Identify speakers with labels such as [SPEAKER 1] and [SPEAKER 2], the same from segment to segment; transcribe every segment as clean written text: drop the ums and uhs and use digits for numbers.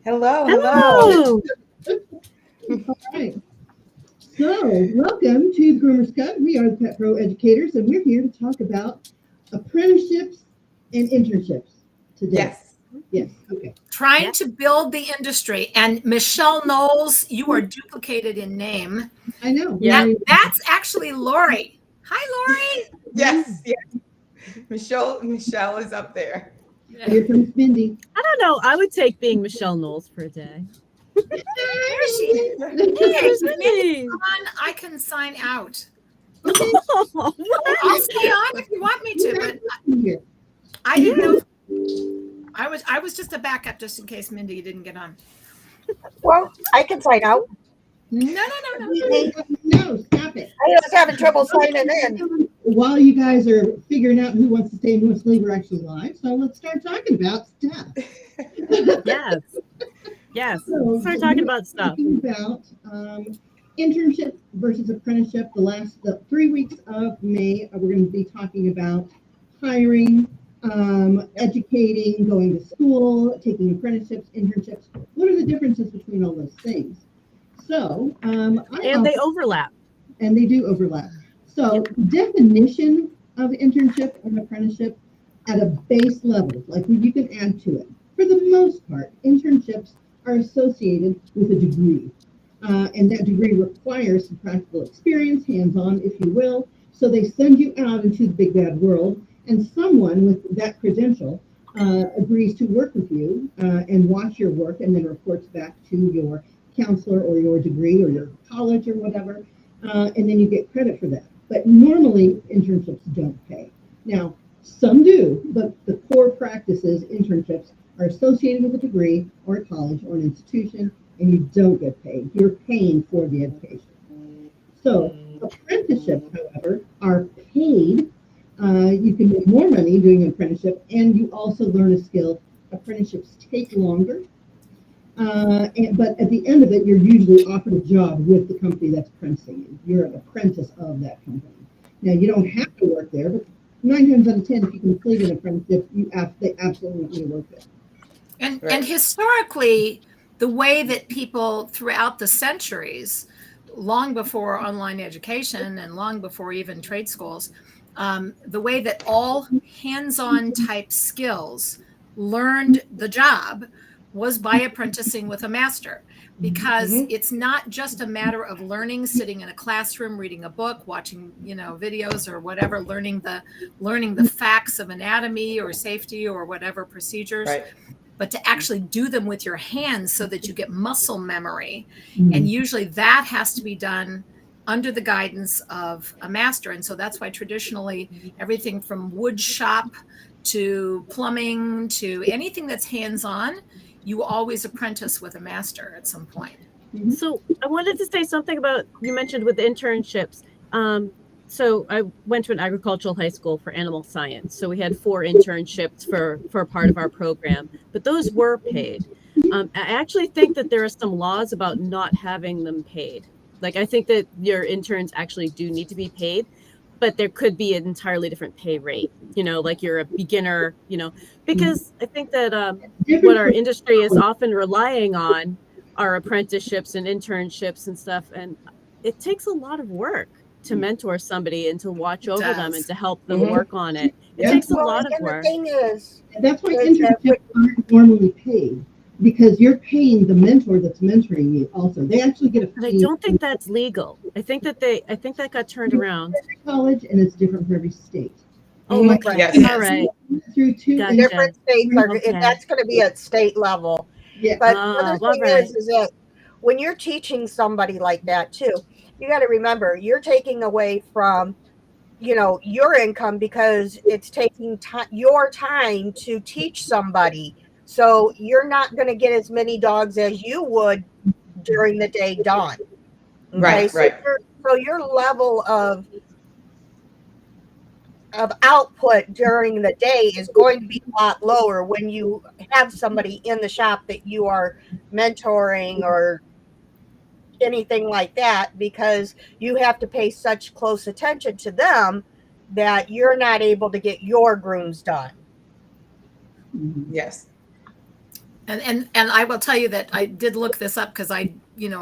[SPEAKER 1] Hello,
[SPEAKER 2] Hello.
[SPEAKER 3] All right. So, welcome to the Groomers Club. We are the Pet Pro Educators, and we're here to talk about apprenticeships and internships today.
[SPEAKER 1] Yes.
[SPEAKER 3] Okay.
[SPEAKER 2] Trying to build the industry. And Michelle Knowles, you are duplicated in name.
[SPEAKER 3] I know.
[SPEAKER 2] Yeah. That's actually Lori. Hi, Lori.
[SPEAKER 1] Yes. Michelle is up there.
[SPEAKER 3] Here comes Mindy.
[SPEAKER 4] I don't know. I would take being Michelle Knowles for a day.
[SPEAKER 2] There she is. Hey,
[SPEAKER 4] There's
[SPEAKER 2] Mindy's
[SPEAKER 4] me.
[SPEAKER 2] on. I can sign out.
[SPEAKER 3] Okay.
[SPEAKER 4] What?
[SPEAKER 2] I'll stay on if you want me to, but
[SPEAKER 3] Here.
[SPEAKER 2] I didn't know. I was just a backup just in case Mindy didn't get on.
[SPEAKER 5] Well, I can sign out.
[SPEAKER 2] No.
[SPEAKER 3] No, stop it.
[SPEAKER 5] I was having trouble signing in.
[SPEAKER 3] While you guys are figuring out who wants to stay and who wants to leave, we're actually live. So let's start talking about stuff.
[SPEAKER 4] Yes.
[SPEAKER 3] So,
[SPEAKER 4] Let's start talking about stuff.
[SPEAKER 3] Talking about internship versus apprenticeship. The 3 weeks of May, we're going to be talking about hiring, educating, going to school, taking apprenticeships, internships. What are the differences between all those things? So,
[SPEAKER 4] They overlap.
[SPEAKER 3] And they do overlap. So, definition of internship and apprenticeship at a base level, like you can add to it. For the most part, internships are associated with a degree. And that degree requires some practical experience, hands-on, if you will. So they send you out into the big bad world, and someone with that credential agrees to work with you and watch your work, and then reports back to your counselor or your degree or your college or whatever, and then you get credit for that. But normally, internships don't pay. Now, some do, but the core practices, internships, are associated with a degree or a college or an institution, and you don't get paid. You're paying for the education. So apprenticeships, however, are paid. You can make more money doing an apprenticeship, and you also learn a skill. Apprenticeships take longer, but at the end of it, you're usually offered a job with the company that's apprenticing you. You're an apprentice of that company. Now, you don't have to work there, but 9 times out of 10, if you complete an apprenticeship, they absolutely want you to work there.
[SPEAKER 2] And historically, the way that people throughout the centuries, long before online education and long before even trade schools, the way that all hands-on type skills learned the job was by apprenticing with a master, because it's not just a matter of learning, sitting in a classroom, reading a book, watching, videos or whatever, learning the facts of anatomy or safety or whatever procedures.
[SPEAKER 1] Right.
[SPEAKER 2] But to actually do them with your hands so that you get muscle memory. And usually that has to be done under the guidance of a master. And so that's why traditionally everything from wood shop to plumbing to anything that's hands-on, you always apprentice with a master at some point.
[SPEAKER 4] So I wanted to say something about, you mentioned with internships. So I went to an agricultural high school for animal science. So we had 4 internships for a part of our program, but those were paid. I actually think that there are some laws about not having them paid. Like, I think that your interns actually do need to be paid, but there could be an entirely different pay rate, like you're a beginner, because I think that what our industry is often relying on are apprenticeships and internships and stuff. And it takes a lot of work to mentor somebody and to watch over them and to help them work on it. It takes a lot of work.
[SPEAKER 5] The thing is,
[SPEAKER 3] that's why internships aren't normally paid, because you're paying the mentor that's mentoring you also. They actually get a fee.
[SPEAKER 4] But I don't think that's legal. I think that got turned around.
[SPEAKER 3] Every college, and it's different for every state.
[SPEAKER 4] Oh, okay.
[SPEAKER 1] Yes.
[SPEAKER 4] All right.
[SPEAKER 3] Through 2
[SPEAKER 4] Gotcha.
[SPEAKER 5] different states are,
[SPEAKER 4] Okay.
[SPEAKER 5] that's going to be at state level.
[SPEAKER 3] Yeah.
[SPEAKER 5] But the other thing
[SPEAKER 4] right.
[SPEAKER 5] is that when you're teaching somebody like that too, you got to remember you're taking away from, your income, because it's taking your time to teach somebody. So you're not going to get as many dogs as you would during the day done. Okay?
[SPEAKER 1] Right.
[SPEAKER 5] So your level of output during the day is going to be a lot lower when you have somebody in the shop that you are mentoring or anything like that, because you have to pay such close attention to them that you're not able to get your grooms done.
[SPEAKER 1] Yes.
[SPEAKER 2] And I will tell you that I did look this up because I,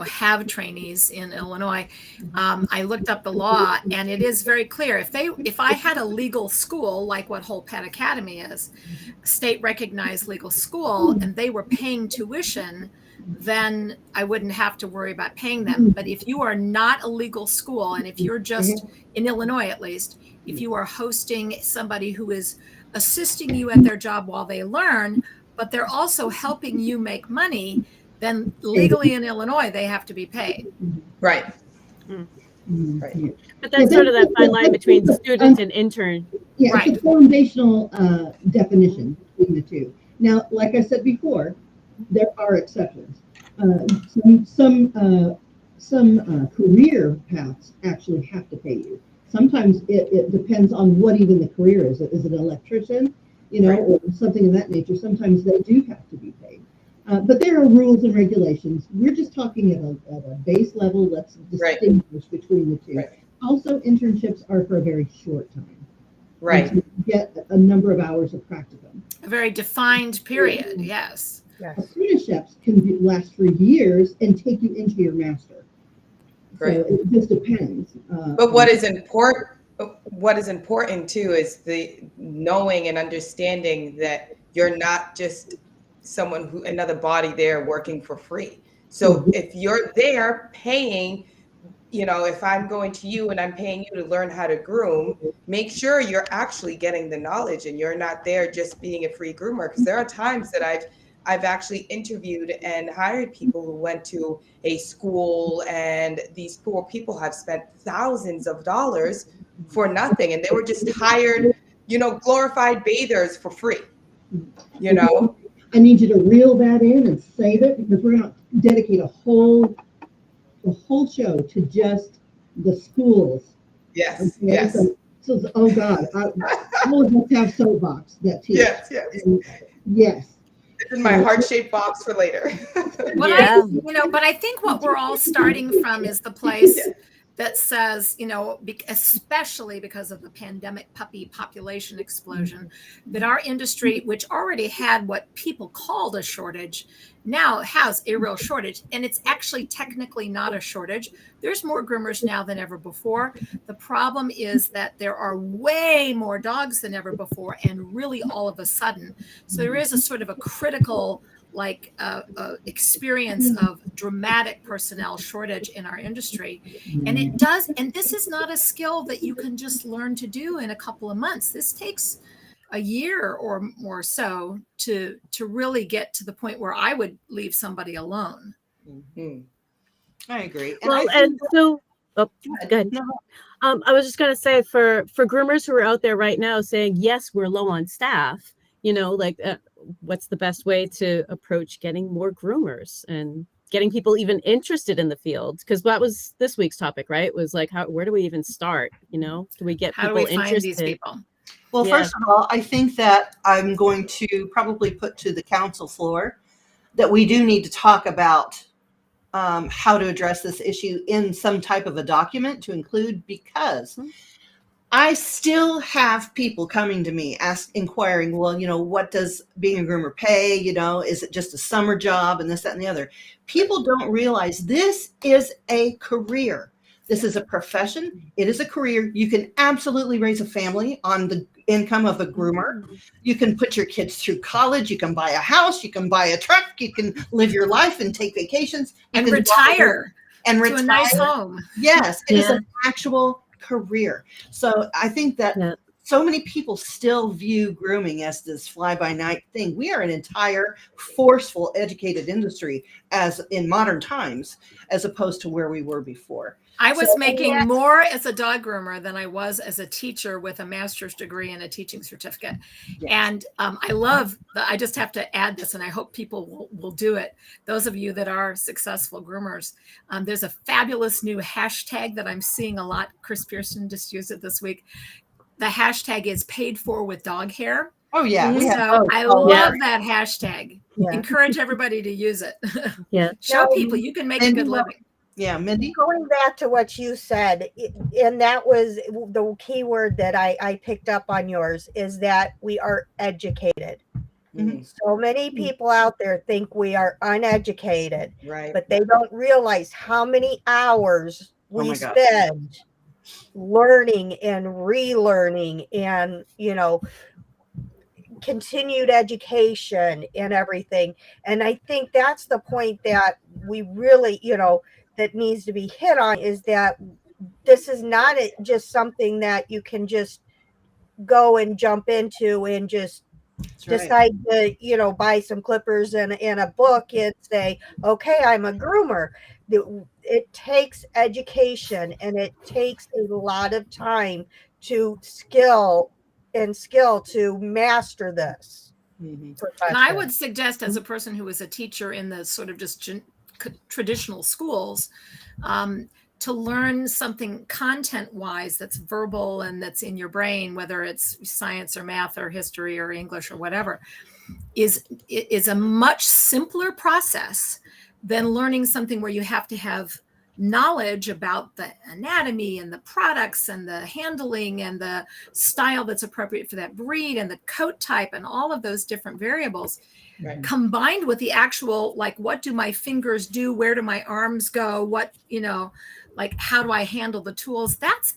[SPEAKER 2] have trainees in Illinois. I looked up the law, and it is very clear. If I had a legal school like what Whole Pet Academy is, state recognized legal school, and they were paying tuition, then I wouldn't have to worry about paying them. But if you are not a legal school, and if you're just in Illinois, at least, if you are hosting somebody who is assisting you at their job while they learn, but they're also helping you make money, then legally in Illinois, they have to be paid.
[SPEAKER 1] Right.
[SPEAKER 3] Right.
[SPEAKER 4] But that's sort of that fine line between student and intern.
[SPEAKER 3] Yeah,
[SPEAKER 2] Right.
[SPEAKER 3] it's a foundational definition between the two. Now, like I said before, there are exceptions. Some career paths actually have to pay you. Sometimes it depends on what even the career is. Is it an electrician, or something of that nature? Sometimes they do have to be paid. But there are rules and regulations. We're just talking at a base level. Let's distinguish between the two.
[SPEAKER 1] Right.
[SPEAKER 3] Also, internships are for a very short time.
[SPEAKER 1] Right.
[SPEAKER 3] To get a number of hours of practicum.
[SPEAKER 2] A very defined period, yes.
[SPEAKER 3] Apprenticeships can last for years and take you into your master. So it just depends.
[SPEAKER 1] But what is important too is the knowing and understanding that you're not just another body there working for free. So if you're there paying, if I'm going to you and I'm paying you to learn how to groom, make sure you're actually getting the knowledge and you're not there just being a free groomer. Because there are times that I've actually interviewed and hired people who went to a school, and these poor people have spent thousands of dollars for nothing, and they were just hired, glorified bathers for free.
[SPEAKER 3] I need you to reel that in and save it, because we're going to dedicate a whole show to just the schools.
[SPEAKER 1] Yes.
[SPEAKER 3] Okay?
[SPEAKER 1] Yes.
[SPEAKER 3] So oh God, all of us have soapbox that teach.
[SPEAKER 1] Yes.
[SPEAKER 3] Yes.
[SPEAKER 1] It's in my heart-shaped box for later.
[SPEAKER 2] But I think what we're all starting from is the place that says, especially because of the pandemic puppy population explosion, that our industry, which already had what people called a shortage, now has a real shortage. And it's actually technically not a shortage. There's more groomers now than ever before. The problem is that there are way more dogs than ever before, and really all of a sudden. So there is a sort of a critical experience of dramatic personnel shortage in our industry. And and this is not a skill that you can just learn to do in a couple of months. This takes a year or more so to really get to the point where I would leave somebody alone.
[SPEAKER 1] Mm-hmm.
[SPEAKER 6] I agree.
[SPEAKER 4] Go ahead.
[SPEAKER 6] No.
[SPEAKER 4] I was just going to say for groomers who are out there right now saying, yes, we're low on staff, what's the best way to approach getting more groomers and getting people even interested in the field? Because that was this week's topic, right? It was like, where do we even start? Do we get
[SPEAKER 2] How
[SPEAKER 4] people
[SPEAKER 2] do we find
[SPEAKER 4] interested?
[SPEAKER 2] these people?
[SPEAKER 6] Well, first of all, I think that I'm going to probably put to the council floor that we do need to talk about how to address this issue in some type of a document to include, because I still have people coming to me inquiring, well, what does being a groomer pay? Is it just a summer job and this, that, and the other? People don't realize this is a career. This is a profession. It is a career. You can absolutely raise a family on the income of a groomer. You can put your kids through college. You can buy a house. You can buy a truck. You can live your life and take vacations.
[SPEAKER 2] And retire
[SPEAKER 6] to
[SPEAKER 2] a nice home.
[SPEAKER 6] Yes, it is an actual career. So I think that so many people still view grooming as this fly-by-night thing. We are an entire forceful, educated industry as in modern times, as opposed to where we were before.
[SPEAKER 2] I was making more as a dog groomer than I was as a teacher with a master's degree and a teaching certificate.
[SPEAKER 6] Yes.
[SPEAKER 2] And I just have to add this, and I hope people will do it. Those of you that are successful groomers, there's a fabulous new hashtag that I'm seeing a lot. Chris Pearson just used it this week. The hashtag is paid for with dog hair.
[SPEAKER 6] Oh, yeah.
[SPEAKER 2] I love that hashtag. Yeah. Encourage everybody to use it. Show people you can make a good living.
[SPEAKER 6] Yeah, Mindy?
[SPEAKER 5] Going back to what you said, and that was the key word that I picked up on yours, is that we are educated. So many people out there think we are uneducated,
[SPEAKER 1] Right.
[SPEAKER 5] but they don't realize how many hours we
[SPEAKER 6] my God.
[SPEAKER 5] spend learning and relearning and, continued education and everything. And I think that's the point that we really, that needs to be hit on, is that this is not just something that you can just go and jump into and just
[SPEAKER 6] That's right.
[SPEAKER 5] decide to, buy some clippers and a book and say, okay, I'm a groomer. It takes education, and it takes a lot of time to skill to master this profession.
[SPEAKER 2] And I would suggest, as a person who was a teacher in the sort of just traditional schools, to learn something content-wise that's verbal and that's in your brain, whether it's science or math or history or English or whatever, is a much simpler process than learning something where you have to have knowledge about the anatomy and the products and the handling and the style that's appropriate for that breed and the coat type and all of those different variables. Right. Combined with the actual, like, what do my fingers do? Where do my arms go? What, like, how do I handle the tools? That's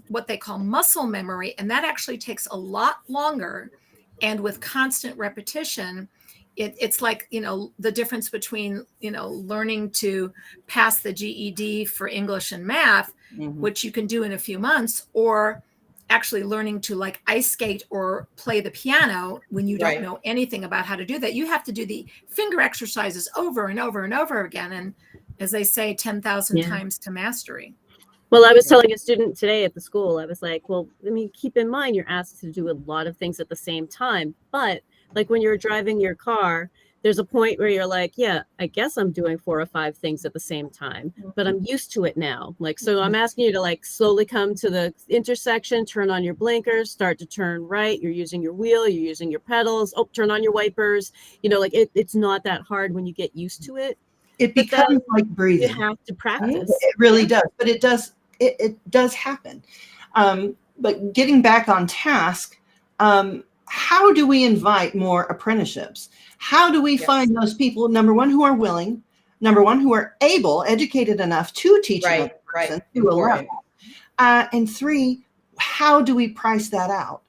[SPEAKER 2] what they call muscle memory. And that actually takes a lot longer. And with constant repetition, it's like, the difference between, learning to pass the GED for English and math, which you can do in a few months, or actually learning to, like, ice skate or play the piano when you don't know anything about how to do that. You have to do the finger exercises over and over and over again. And as they say, 10,000 times to mastery.
[SPEAKER 4] Well, I was telling a student today at the school, I was like, well, keep in mind, you're asked to do a lot of things at the same time. But like when you're driving your car, there's a point where you're like, yeah, I guess I'm doing 4 or 5 things at the same time, but I'm used to it now. Like, so I'm asking you to, like, slowly come to the intersection, turn on your blinkers, start to turn right. You're using your wheel, you're using your pedals. Oh, turn on your wipers. Like it's not that hard when you get used to it.
[SPEAKER 6] It becomes like breathing.
[SPEAKER 4] You have to practice.
[SPEAKER 6] It really does, but it does happen. But getting back on task, how do we invite more apprenticeships? How do we find those people, number one, who are willing, number one, who are able, educated enough to teach another person to a level, and 3, how do we price that out?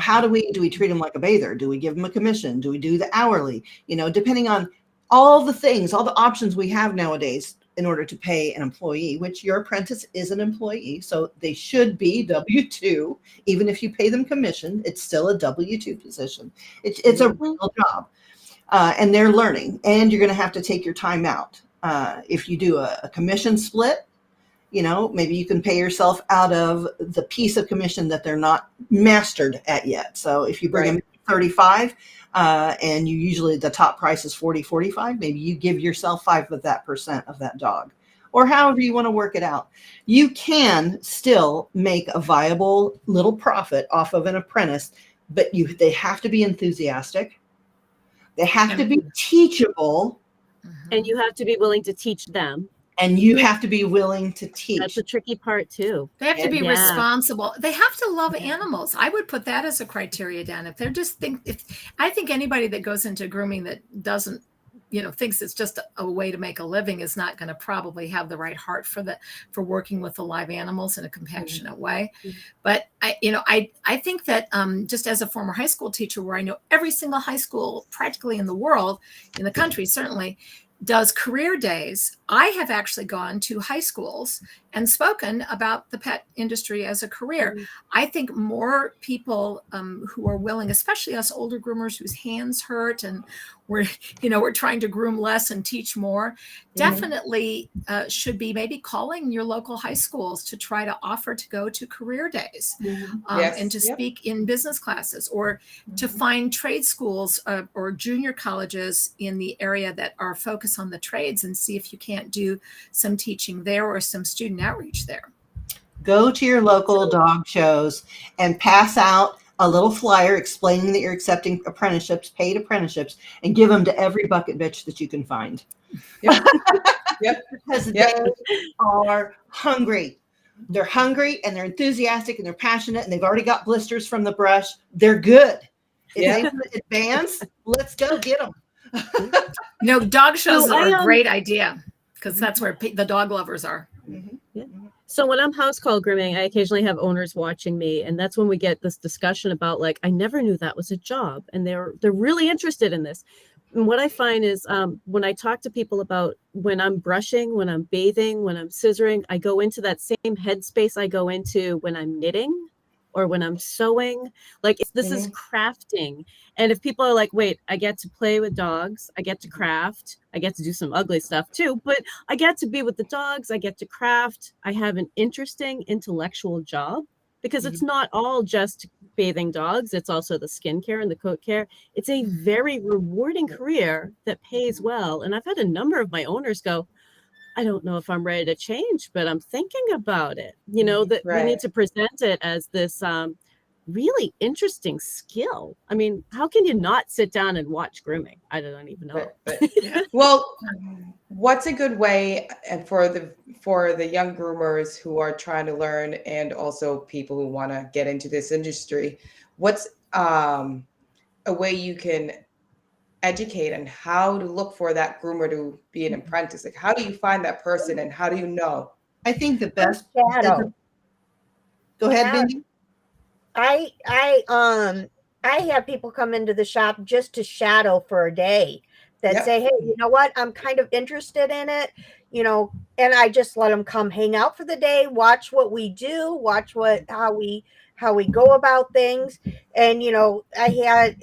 [SPEAKER 6] How do we treat them like a bather? Do we give them a commission? Do we do the hourly? Depending on all the things, all the options we have nowadays in order to pay an employee, which your apprentice is an employee, so they should be W-2. Even if you pay them commission, it's still a W-2 position. It's a real job, and they're learning, and you're going to have to take your time out. If you do a commission split, maybe you can pay yourself out of the piece of commission that they're not mastered at yet. So if you bring them 35, and you usually, the top price is 40, 45, maybe you give yourself 5% of that dog, or however you want to work it out. You can still make a viable little profit off of an apprentice, but they have to be enthusiastic. They have to be teachable.
[SPEAKER 4] And you have to be willing to teach them.
[SPEAKER 6] And you have to be willing to teach.
[SPEAKER 4] That's the tricky part too.
[SPEAKER 2] They have to be responsible. They have to love animals. I would put that as a criteria, Dan. If they're just I think anybody that goes into grooming that doesn't, thinks it's just a way to make a living is not going to probably have the right heart for working with the live animals in a compassionate way. But I think that just as a former high school teacher, where I know every single high school practically in the world, in the country certainly, does career days, I have actually gone to high schools and spoken about the pet industry as a career. I think more people who are willing, especially us older groomers whose hands hurt and we're trying to groom less and teach more, definitely should be maybe calling your local high schools to try to offer to go to career days and to speak in business classes, or to find trade schools or junior colleges in the area that are focused on the trades, and see if you can't do some teaching there or some student outreach there.
[SPEAKER 6] Go to your local dog shows and pass out a little flyer explaining that you're accepting apprenticeships, paid apprenticeships, and give them to every bucket bitch that you can find. Because they are hungry. They're hungry and they're enthusiastic and they're passionate and they've already got blisters from the brush. They're good. If
[SPEAKER 1] Yeah.
[SPEAKER 6] they want to advance, let's go get them.
[SPEAKER 2] Dog shows
[SPEAKER 4] So
[SPEAKER 2] are a great idea because that's where the dog lovers are.
[SPEAKER 4] So when I'm house call grooming, I occasionally have owners watching me, and that's when we get this discussion about like, I never knew that was a job, and they're really interested in this. And what I find is when I talk to people about when I'm brushing, when I'm bathing, when I'm scissoring, I go into that same headspace I go into when I'm knitting or when I'm sewing. Like this is crafting. And if people are like, wait, I get to play with dogs, I get to craft, I get to do some ugly stuff too, but I get to be with the dogs, I get to craft, I have an interesting intellectual job, because it's not all just bathing dogs, it's also the skincare and the coat care. It's a very rewarding career that pays well. And I've had a number of my owners go, I don't know if I'm ready to change, but I'm thinking about it. That we need to present it as this really interesting skill. I mean, how can you not sit down and watch grooming? I don't even know.
[SPEAKER 1] Well, what's a good way for the young groomers who are trying to learn, and also people who want to get into this industry? What's a way you can educate on how to look for that groomer to be an apprentice? Like, how do you find that person, and how do you know?
[SPEAKER 6] I think the best.
[SPEAKER 5] Shadow.
[SPEAKER 6] Go ahead, Mindy.
[SPEAKER 5] I have people come into the shop just to shadow for a day that say, hey, you know what? I'm kind of interested in it, and I just let them come hang out for the day, watch what we do, watch how we go about things. And, I had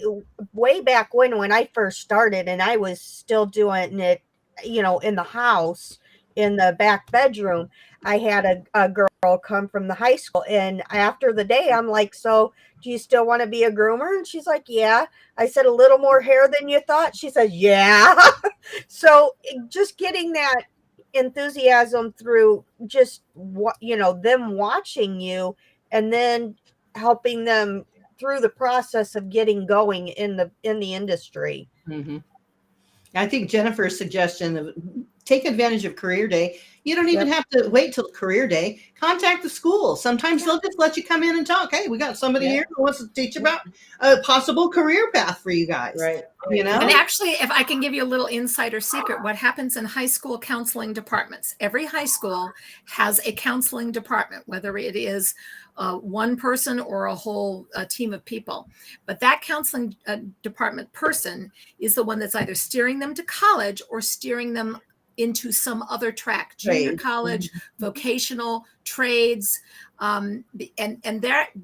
[SPEAKER 5] way back when I first started and I was still doing it, in the house, in the back bedroom, I had a girl come from the high school, and after the day I'm like, so do you still want to be a groomer? And she's like, yeah. I said, a little more hair than you thought? She said, yeah. So just getting that enthusiasm through just them watching you, and then helping them through the process of getting going in the industry.
[SPEAKER 6] I think Jennifer's suggestion of take advantage of career day. You don't even have to wait till career day. Contact the school. Sometimes they'll just let you come in and talk. Hey, we got somebody here who wants to teach about a possible career path for you guys.
[SPEAKER 1] Right.
[SPEAKER 6] And
[SPEAKER 2] actually, if I can give you a little insider secret, what happens in high school counseling departments, every high school has a counseling department, whether it is one person or a whole team of people. But that counseling department person is the one that's either steering them to college or steering them into some other track, junior college, vocational, trades. And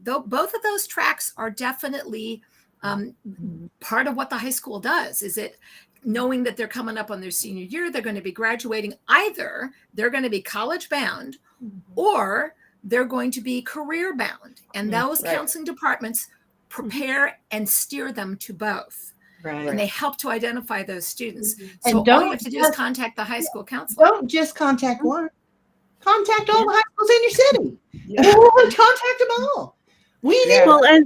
[SPEAKER 2] both of those tracks are definitely part of what the high school does. Is it knowing that they're coming up on their senior year, they're going to be graduating, either they're going to be college bound or they're going to be career bound. And those counseling departments prepare and steer them to both.
[SPEAKER 6] Right.
[SPEAKER 2] And they help to identify those students.
[SPEAKER 6] And
[SPEAKER 2] So all you have to do is contact the high school counselor.
[SPEAKER 6] Don't just contact one. Contact all the high schools in your city. Contact them all.
[SPEAKER 4] Well, and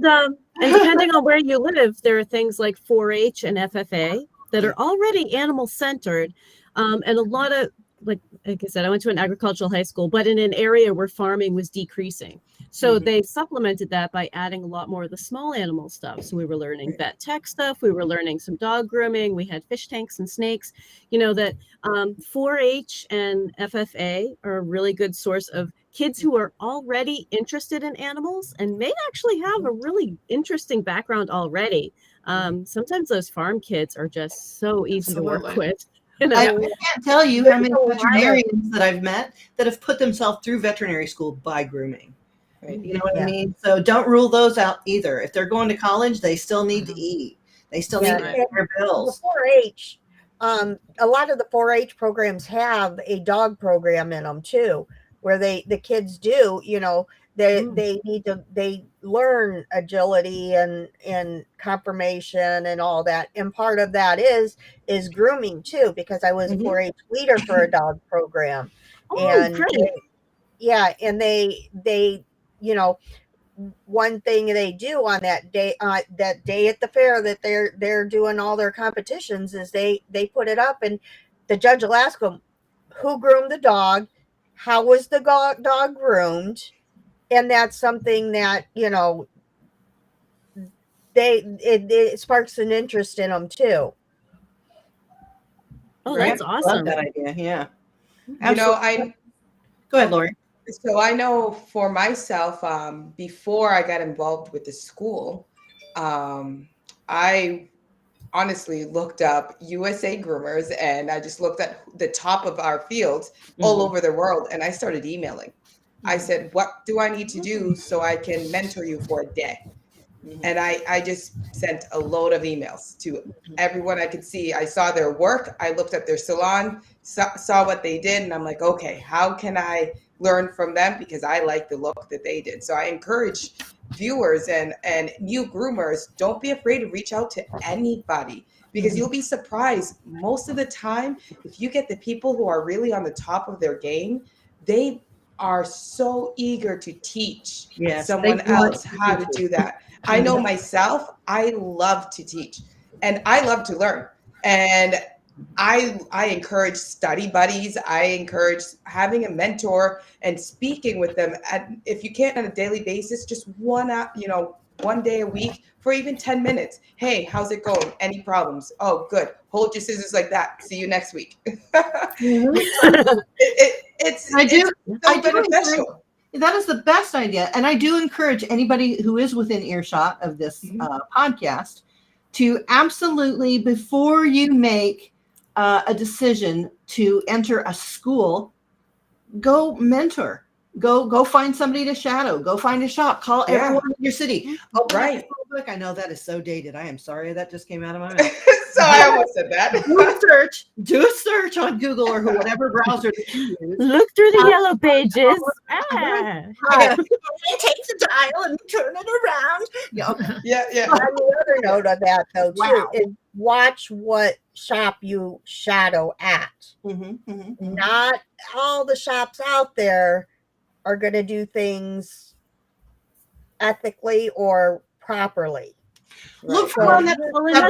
[SPEAKER 4] depending on where you live, there are things like 4-H and FFA that are already animal centered, and a lot of like I said, I went to an agricultural high school, but in an area where farming was decreasing. So they supplemented that by adding a lot more of the small animal stuff. So we were learning vet tech stuff. We were learning some dog grooming. We had fish tanks and snakes. That 4-H and FFA are a really good source of kids who are already interested in animals and may actually have a really interesting background already. Sometimes those farm kids are just so easy to work with.
[SPEAKER 6] I can't tell you how many veterinarians that I've met that have put themselves through veterinary school by grooming. Right? You know what I mean? So don't rule those out either. If they're going to college, they still need to eat. They still need to pay their bills.
[SPEAKER 5] The 4-H, a lot of the 4-H programs have a dog program in them too, where the kids do, they learn agility and conformation and all that. And part of that is grooming too, because I was a 4-H leader for a dog program. And they one thing they do on that day at the fair that they're doing all their competitions is they put it up, and the judge will ask them, who groomed the dog? How was the dog groomed? And that's something that, it sparks an interest in them too.
[SPEAKER 4] Oh,
[SPEAKER 1] Right.
[SPEAKER 4] that's
[SPEAKER 6] I love
[SPEAKER 4] awesome.
[SPEAKER 6] that idea. Yeah.
[SPEAKER 1] You know,
[SPEAKER 6] Absolutely. Go ahead, Lori.
[SPEAKER 1] so I know for myself, before I got involved with the school, I honestly looked up USA groomers, and I just looked at the top of our fields all
[SPEAKER 6] Mhm.
[SPEAKER 1] over the world, and I started emailing. I said, what do I need to do so I can mentor you for a day? And I just sent a load of emails to everyone I could see. I saw their work. I looked at their salon, saw what they did, and I'm like, okay, how can I learn from them? Because I like the look that they did. So I encourage viewers and new groomers, don't be afraid to reach out to anybody, because you'll be surprised. Most of the time, if you get the people who are really on the top of their game, they are so eager to teach
[SPEAKER 6] Yes, they
[SPEAKER 1] someone
[SPEAKER 6] want
[SPEAKER 1] else
[SPEAKER 6] to
[SPEAKER 1] how to
[SPEAKER 6] teach
[SPEAKER 1] do that. I know myself, I love to teach and I love to learn. And I encourage study buddies. I encourage having a mentor and speaking with them. If you can't on a daily basis, just one day a week for even 10 minutes. Hey, how's it going? Any problems? Oh, good. Hold your scissors like that. See you next week. It's
[SPEAKER 6] I do.
[SPEAKER 1] so beneficial.
[SPEAKER 6] That is the best idea. And I do encourage anybody who is within earshot of this podcast to absolutely, before you make a decision to enter a school, go mentor. Go find somebody to shadow. Go find a shop. Call everyone in your city. Open up your book. I know that is so dated. I am sorry that just came out of my mouth.
[SPEAKER 1] So I almost said that.
[SPEAKER 6] Do a search on Google or whatever browser that you use.
[SPEAKER 4] Look through the yellow pages.
[SPEAKER 6] Take the dial and turn it around.
[SPEAKER 1] Yeah.
[SPEAKER 5] On the other note of that, though, too, is watch what shop you shadow at. Not all the shops out there are going to do things ethically or properly.
[SPEAKER 6] Look for one that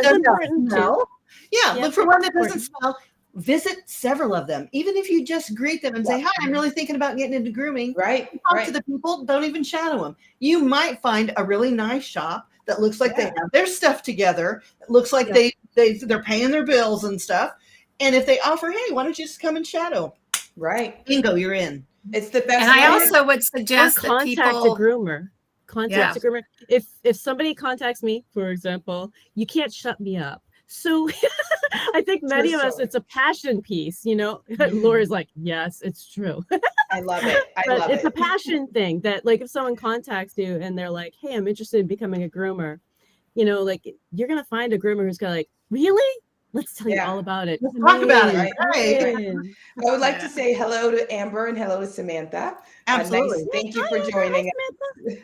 [SPEAKER 4] doesn't smell.
[SPEAKER 6] Yeah, look for one that doesn't smell. Visit several of them. Even if you just greet them and say, hi, I'm really thinking about getting into grooming.
[SPEAKER 1] Right.
[SPEAKER 6] Talk to the people. Don't even shadow them. You might find a really nice shop that looks like they have their stuff together. It looks like they're paying their bills and stuff. And if they offer, hey, why don't you just come and shadow?
[SPEAKER 1] Right.
[SPEAKER 6] Bingo, you're in.
[SPEAKER 1] It's the best.
[SPEAKER 2] And I also would suggest that
[SPEAKER 4] contact
[SPEAKER 2] people
[SPEAKER 4] a groomer. Contact a groomer. If somebody contacts me, for example, you can't shut me up. So I think many of us, it's a passion piece, you know. Laura's like, yes, it's true.
[SPEAKER 1] I love it.
[SPEAKER 4] It's a passion thing that, like, if someone contacts you and they're like, hey, I'm interested in becoming a groomer, you know, like, you're going to find a groomer who's going to like, really? Let's tell you all about it.
[SPEAKER 6] Let's talk about it.
[SPEAKER 1] Right. I would like to say hello to Amber and hello to Samantha.
[SPEAKER 6] Absolutely.
[SPEAKER 1] Thank you for joining us.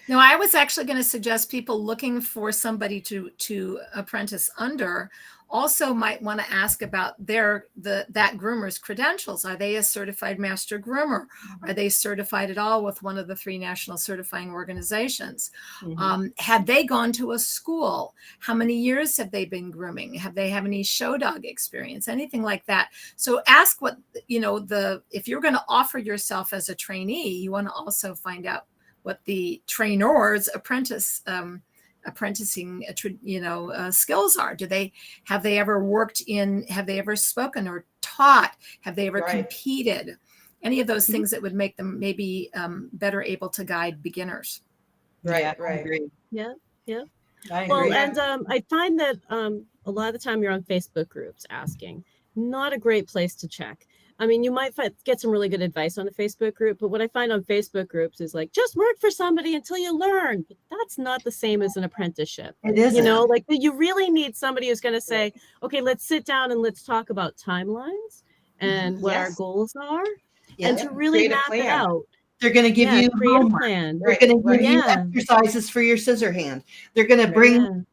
[SPEAKER 2] No, I was actually going to suggest people looking for somebody to apprentice under also might want to ask about that groomer's credentials. Are they a certified master groomer? Are they certified at all with one of the 3 national certifying organizations? Have they gone to a school? How many years have they been grooming? Have they have any show dog experience? Anything like that. So ask what, you know, if you're going to offer yourself as a trainee, you want to also find out what the trainer's apprenticing skills are. Have they ever spoken or taught? Have they ever competed? Any of those things that would make them maybe better able to guide beginners.
[SPEAKER 1] Right.
[SPEAKER 6] I agree.
[SPEAKER 4] Yeah.
[SPEAKER 6] I agree.
[SPEAKER 4] Well, and I find that a lot of the time you're on Facebook groups asking, not a great place to check. I mean, you might get some really good advice on a Facebook group, but what I find on Facebook groups is like, just work for somebody until you learn. But that's not the same as an apprenticeship.
[SPEAKER 6] It isn't.
[SPEAKER 4] You know, like you really need somebody who's going to say, okay, let's sit down and let's talk about timelines and what our goals are, and to really map it out.
[SPEAKER 6] They're going to give you
[SPEAKER 4] a plan.
[SPEAKER 6] They're going to give you exercises for your scissor hand. They're going to bring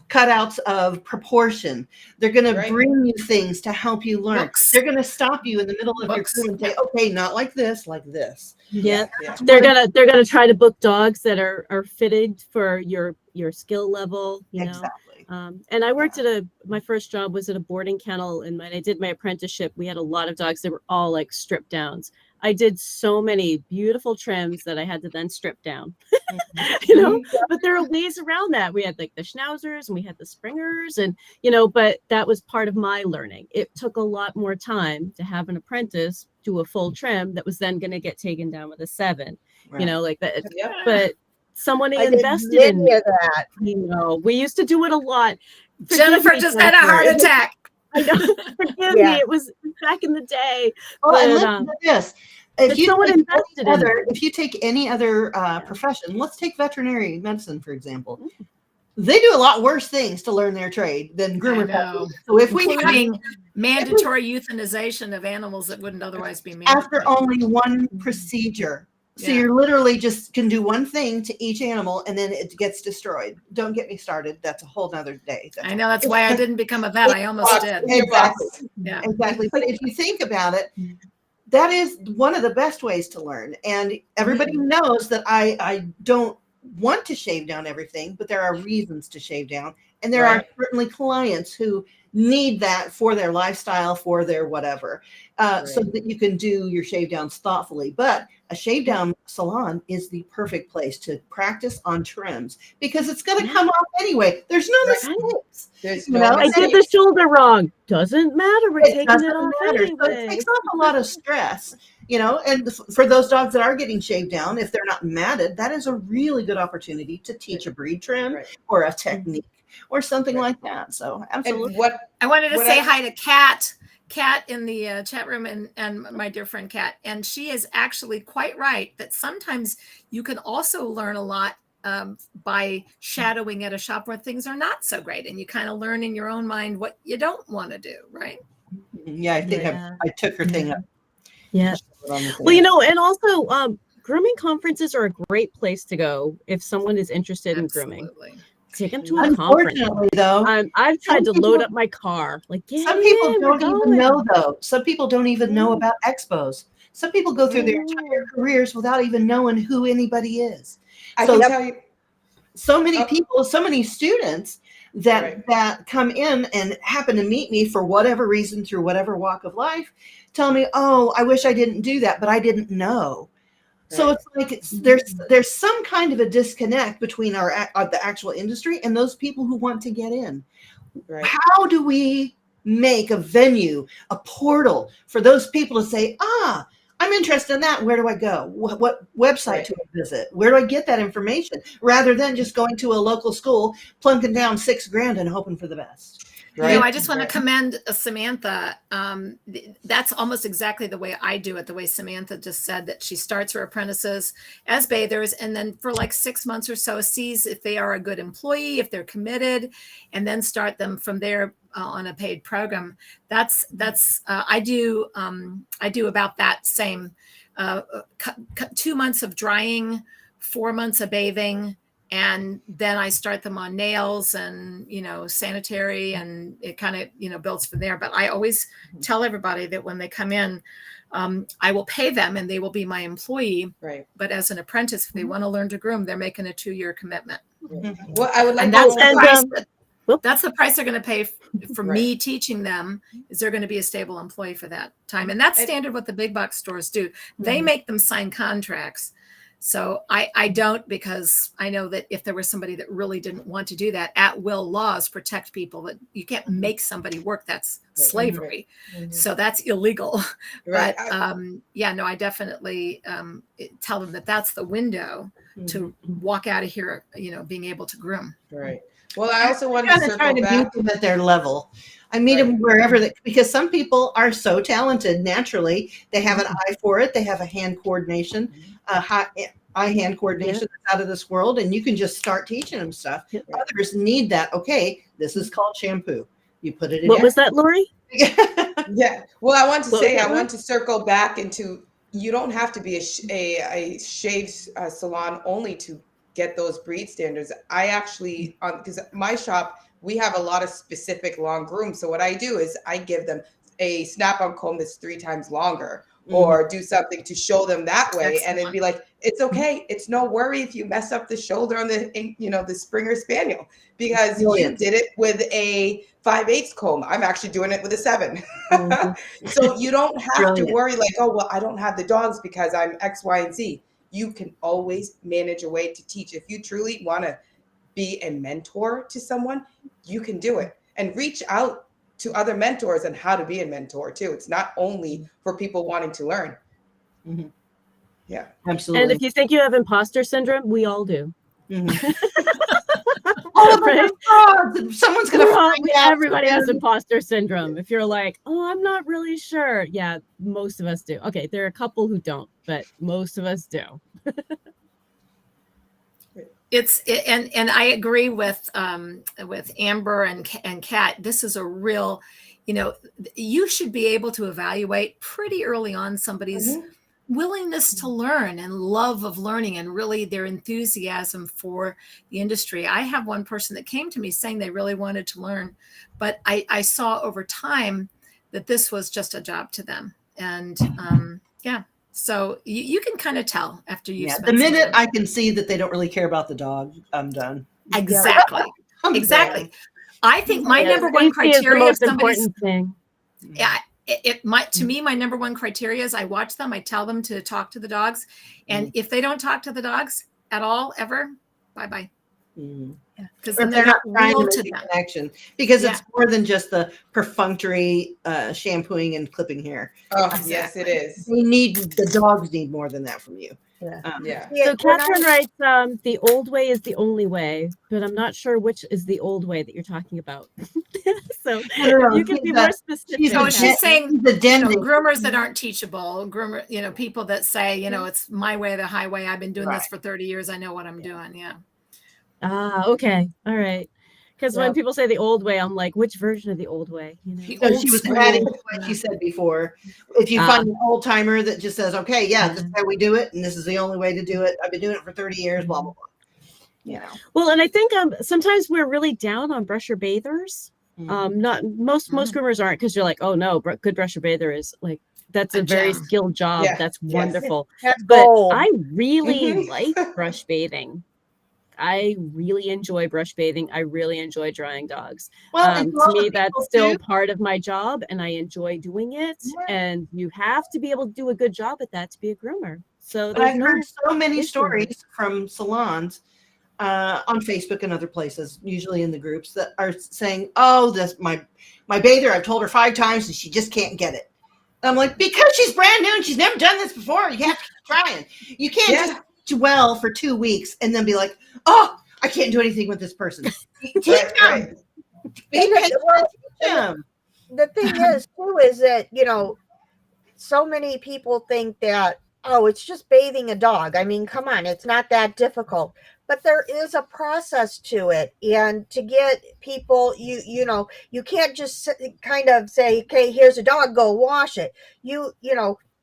[SPEAKER 6] cutouts of proportion. They're going to bring you things to help you learn. They're going to stop you in the middle of your crew and say, okay, not like this, like this.
[SPEAKER 4] Yeah. They're gonna try to book dogs that are fitted for your skill level, you know.
[SPEAKER 6] Exactly.
[SPEAKER 4] And I worked at my first job was at a boarding kennel. And when I did my apprenticeship, we had a lot of dogs that were all like stripped downs. I did so many beautiful trims that I had to then strip down, but there are ways around that. We had like the schnauzers and we had the springers and, but that was part of my learning. It took a lot more time to have an apprentice do a full trim that was then going to get taken down with a 7, like that.
[SPEAKER 1] Yep.
[SPEAKER 4] But someone
[SPEAKER 5] I
[SPEAKER 4] invested
[SPEAKER 5] didn't
[SPEAKER 4] in
[SPEAKER 5] hear that.
[SPEAKER 4] we used to do it a lot.
[SPEAKER 2] Jennifer just had a heart attack.
[SPEAKER 4] I know. Forgive me. It was back in the day.
[SPEAKER 6] Oh, and listen to this. If you take any other profession, let's take veterinary medicine, for example. They do a lot worse things to learn their trade than groomers. So if we
[SPEAKER 2] including mandatory euthanization of animals that wouldn't otherwise be mandatory.
[SPEAKER 6] After only one procedure. So you're literally just can do one thing to each animal and then it gets destroyed. Don't get me started. That's a whole nother day.
[SPEAKER 2] I know that's why I didn't become a vet. I almost did.
[SPEAKER 6] Exactly. Yeah. Exactly. But if you think about it, that is one of the best ways to learn. And everybody knows that I don't want to shave down everything, but there are reasons to shave down. And there are certainly clients who need that for their lifestyle, for their whatever, so that you can do your shave downs thoughtfully. But a shave down salon is the perfect place to practice on trims because it's going to come off anyway. There's no mistakes.
[SPEAKER 4] I did the shoulder wrong. Doesn't matter. We're taking it off anyway.
[SPEAKER 6] So it takes off a lot of stress, and for those dogs that are getting shaved down, if they're not matted, that is a really good opportunity to teach a breed trim or a technique or something like that. So absolutely.
[SPEAKER 1] And
[SPEAKER 2] I wanted to say hi to Kat in the chat room and my dear friend Kat. And she is actually quite right that sometimes you can also learn a lot by shadowing at a shop where things are not so great. And you kind of learn in your own mind what you don't want to do, right?
[SPEAKER 6] Yeah, I think I took her thing up.
[SPEAKER 4] Yeah. Well, and also grooming conferences are a great place to go if someone is interested in grooming. Take them to a conference.
[SPEAKER 6] Unfortunately, though,
[SPEAKER 4] I've tried to load up my car.
[SPEAKER 6] Some people don't even know, though. Some people don't even know about expos. Some people go through their entire careers without even knowing who anybody is.
[SPEAKER 1] I can tell you,
[SPEAKER 6] so many people, so many students that come in and happen to meet me for whatever reason through whatever walk of life, tell me, "Oh, I wish I didn't do that, but I didn't know." So it's like there's some kind of a disconnect between the actual industry and those people who want to get in. How do we make a venue, a portal for those people to say, I'm interested in that. Where do I go? What website do I visit? Where do I get that information? Rather than just going to a local school, plunking down $6,000 and hoping for the best.
[SPEAKER 2] I just want to commend Samantha. That's almost exactly the way I do it. The way Samantha just said that she starts her apprentices as bathers and then for like 6 months or so sees if they are a good employee, if they're committed, and then start them from there on a paid program. I do about that same 2 months of drying, 4 months of bathing. And then I start them on nails and, sanitary, and it kind of, builds from there. But I always tell everybody that when they come in, I will pay them and they will be my employee. Right. But as an apprentice, if they want to learn to groom, they're making a 2-year commitment.
[SPEAKER 1] Well, I would like
[SPEAKER 2] that's the price they're going to pay for me teaching them, is they're going to be a stable employee for that time. And that's standard what the big box stores do. They make them sign contracts. So I don't, because I know that if there was somebody that really didn't want to do that, at-will laws protect people. That you can't make somebody work. That's slavery. So that's illegal. But I definitely tell them that that's the window to walk out of here, being able to groom.
[SPEAKER 1] Right. Well, I also want to circle back.
[SPEAKER 6] Meet them at their level. I meet them wherever because some people are so talented naturally. They have an eye for it. They have a hand coordination, eye-hand coordination that's out of this world, and you can just start teaching them stuff. Others need that. Okay, this is called shampoo. You put it in.
[SPEAKER 4] What was that, Lori?
[SPEAKER 1] Yeah. Well, I want to circle back into, you don't have to be a shave salon only to get those breed standards. I actually, because my shop, we have a lot of specific long grooms. So what I do is I give them a snap-on comb that's 3 times longer, or do something to show them that way. And it'd
[SPEAKER 2] Excellent.
[SPEAKER 1] be like, it's okay. It's no worry if you mess up the shoulder on the Springer Spaniel, because you did it with a 5/8 comb. I'm actually doing it with a 7. So you don't have to worry like, oh, well, I don't have the dogs because I'm X, Y, and Z. You can always manage a way to teach. If you truly want to be a mentor to someone, you can do it, and reach out to other mentors and how to be a mentor too. It's not only for people wanting to learn.
[SPEAKER 6] Mm-hmm.
[SPEAKER 1] Yeah,
[SPEAKER 6] absolutely.
[SPEAKER 4] And if you think you have imposter syndrome, we all do.
[SPEAKER 6] Mm-hmm. Oh, right? Someone's gonna find out.
[SPEAKER 4] Everybody has imposter syndrome. If you're like, oh, I'm not really sure. Yeah, most of us do. Okay, there are a couple who don't, but most of us do.
[SPEAKER 2] And I agree with Amber and Kat. This is a real, you should be able to evaluate pretty early on somebody's willingness to learn and love of learning, and really their enthusiasm for the industry. I have one person that came to me saying they really wanted to learn, but I saw over time that this was just a job to them. And so you can kind of tell after you've spent
[SPEAKER 6] the minute
[SPEAKER 2] time.
[SPEAKER 6] I can see that they don't really care about the dog, I'm done.
[SPEAKER 2] Exactly. Exactly. I think my number one criteria
[SPEAKER 4] is the most important thing.
[SPEAKER 2] Yeah. To me, my number one criteria is I watch them, I tell them to talk to the dogs. And if they don't talk to the dogs at all, ever, bye-bye. Because
[SPEAKER 6] they're not trying to make a connection, because it's more than just the perfunctory shampooing and clipping hair.
[SPEAKER 1] Oh, yes, it is.
[SPEAKER 6] The dogs need more than that from you.
[SPEAKER 4] So Catherine writes, the old way is the only way, but I'm not sure which is the old way that you're talking about. So you can be more specific.
[SPEAKER 2] So she's saying groomers that aren't teachable, people that say, it's my way or the highway. I've been doing this for 30 years. I know what I'm doing. Yeah.
[SPEAKER 4] Okay. All right. Because when people say the old way, I'm like, which version of the old way?
[SPEAKER 6] So she was adding to what she said before. If you find an old timer that just says, okay, this is how we do it, and this is the only way to do it. I've been doing it for 30 years, blah, blah, blah.
[SPEAKER 4] Well, and I think sometimes we're really down on brusher bathers. Not most groomers aren't, because you're like, oh no, good brusher bather is like, that's a very skilled job. That's wonderful. But I really like brush bathing. I really enjoy brush bathing. I really enjoy drying dogs. Well, to me, that's still part of my job, and I enjoy doing it. And you have to be able to do a good job at that to be a groomer. So
[SPEAKER 6] I've heard so many stories from salons on Facebook and other places, usually in the groups, that are saying, "Oh, this my bather. I've told her 5 times, and she just can't get it." And I'm like, because she's brand new and she's never done this before. You have to keep trying. You can't just well for 2 weeks and then be like, oh, I can't do anything with this person.
[SPEAKER 5] The thing is too is that so many people think that, oh, it's just bathing a dog. I mean, come on, it's not that difficult. But there is a process to it, and to get people, you can't just kind of say, okay, here's a dog, go wash it.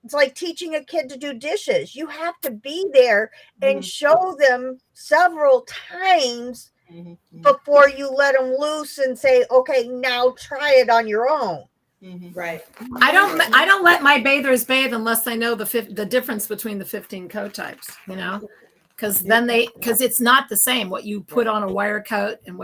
[SPEAKER 5] It's like teaching a kid to do dishes. You have to be there and show them several times before you let them loose and say, okay, now try it on your own.
[SPEAKER 1] Right.
[SPEAKER 2] I don't let my bathers bathe unless I know the difference between the 15 coat types, because it's not the same what you put on a wire coat and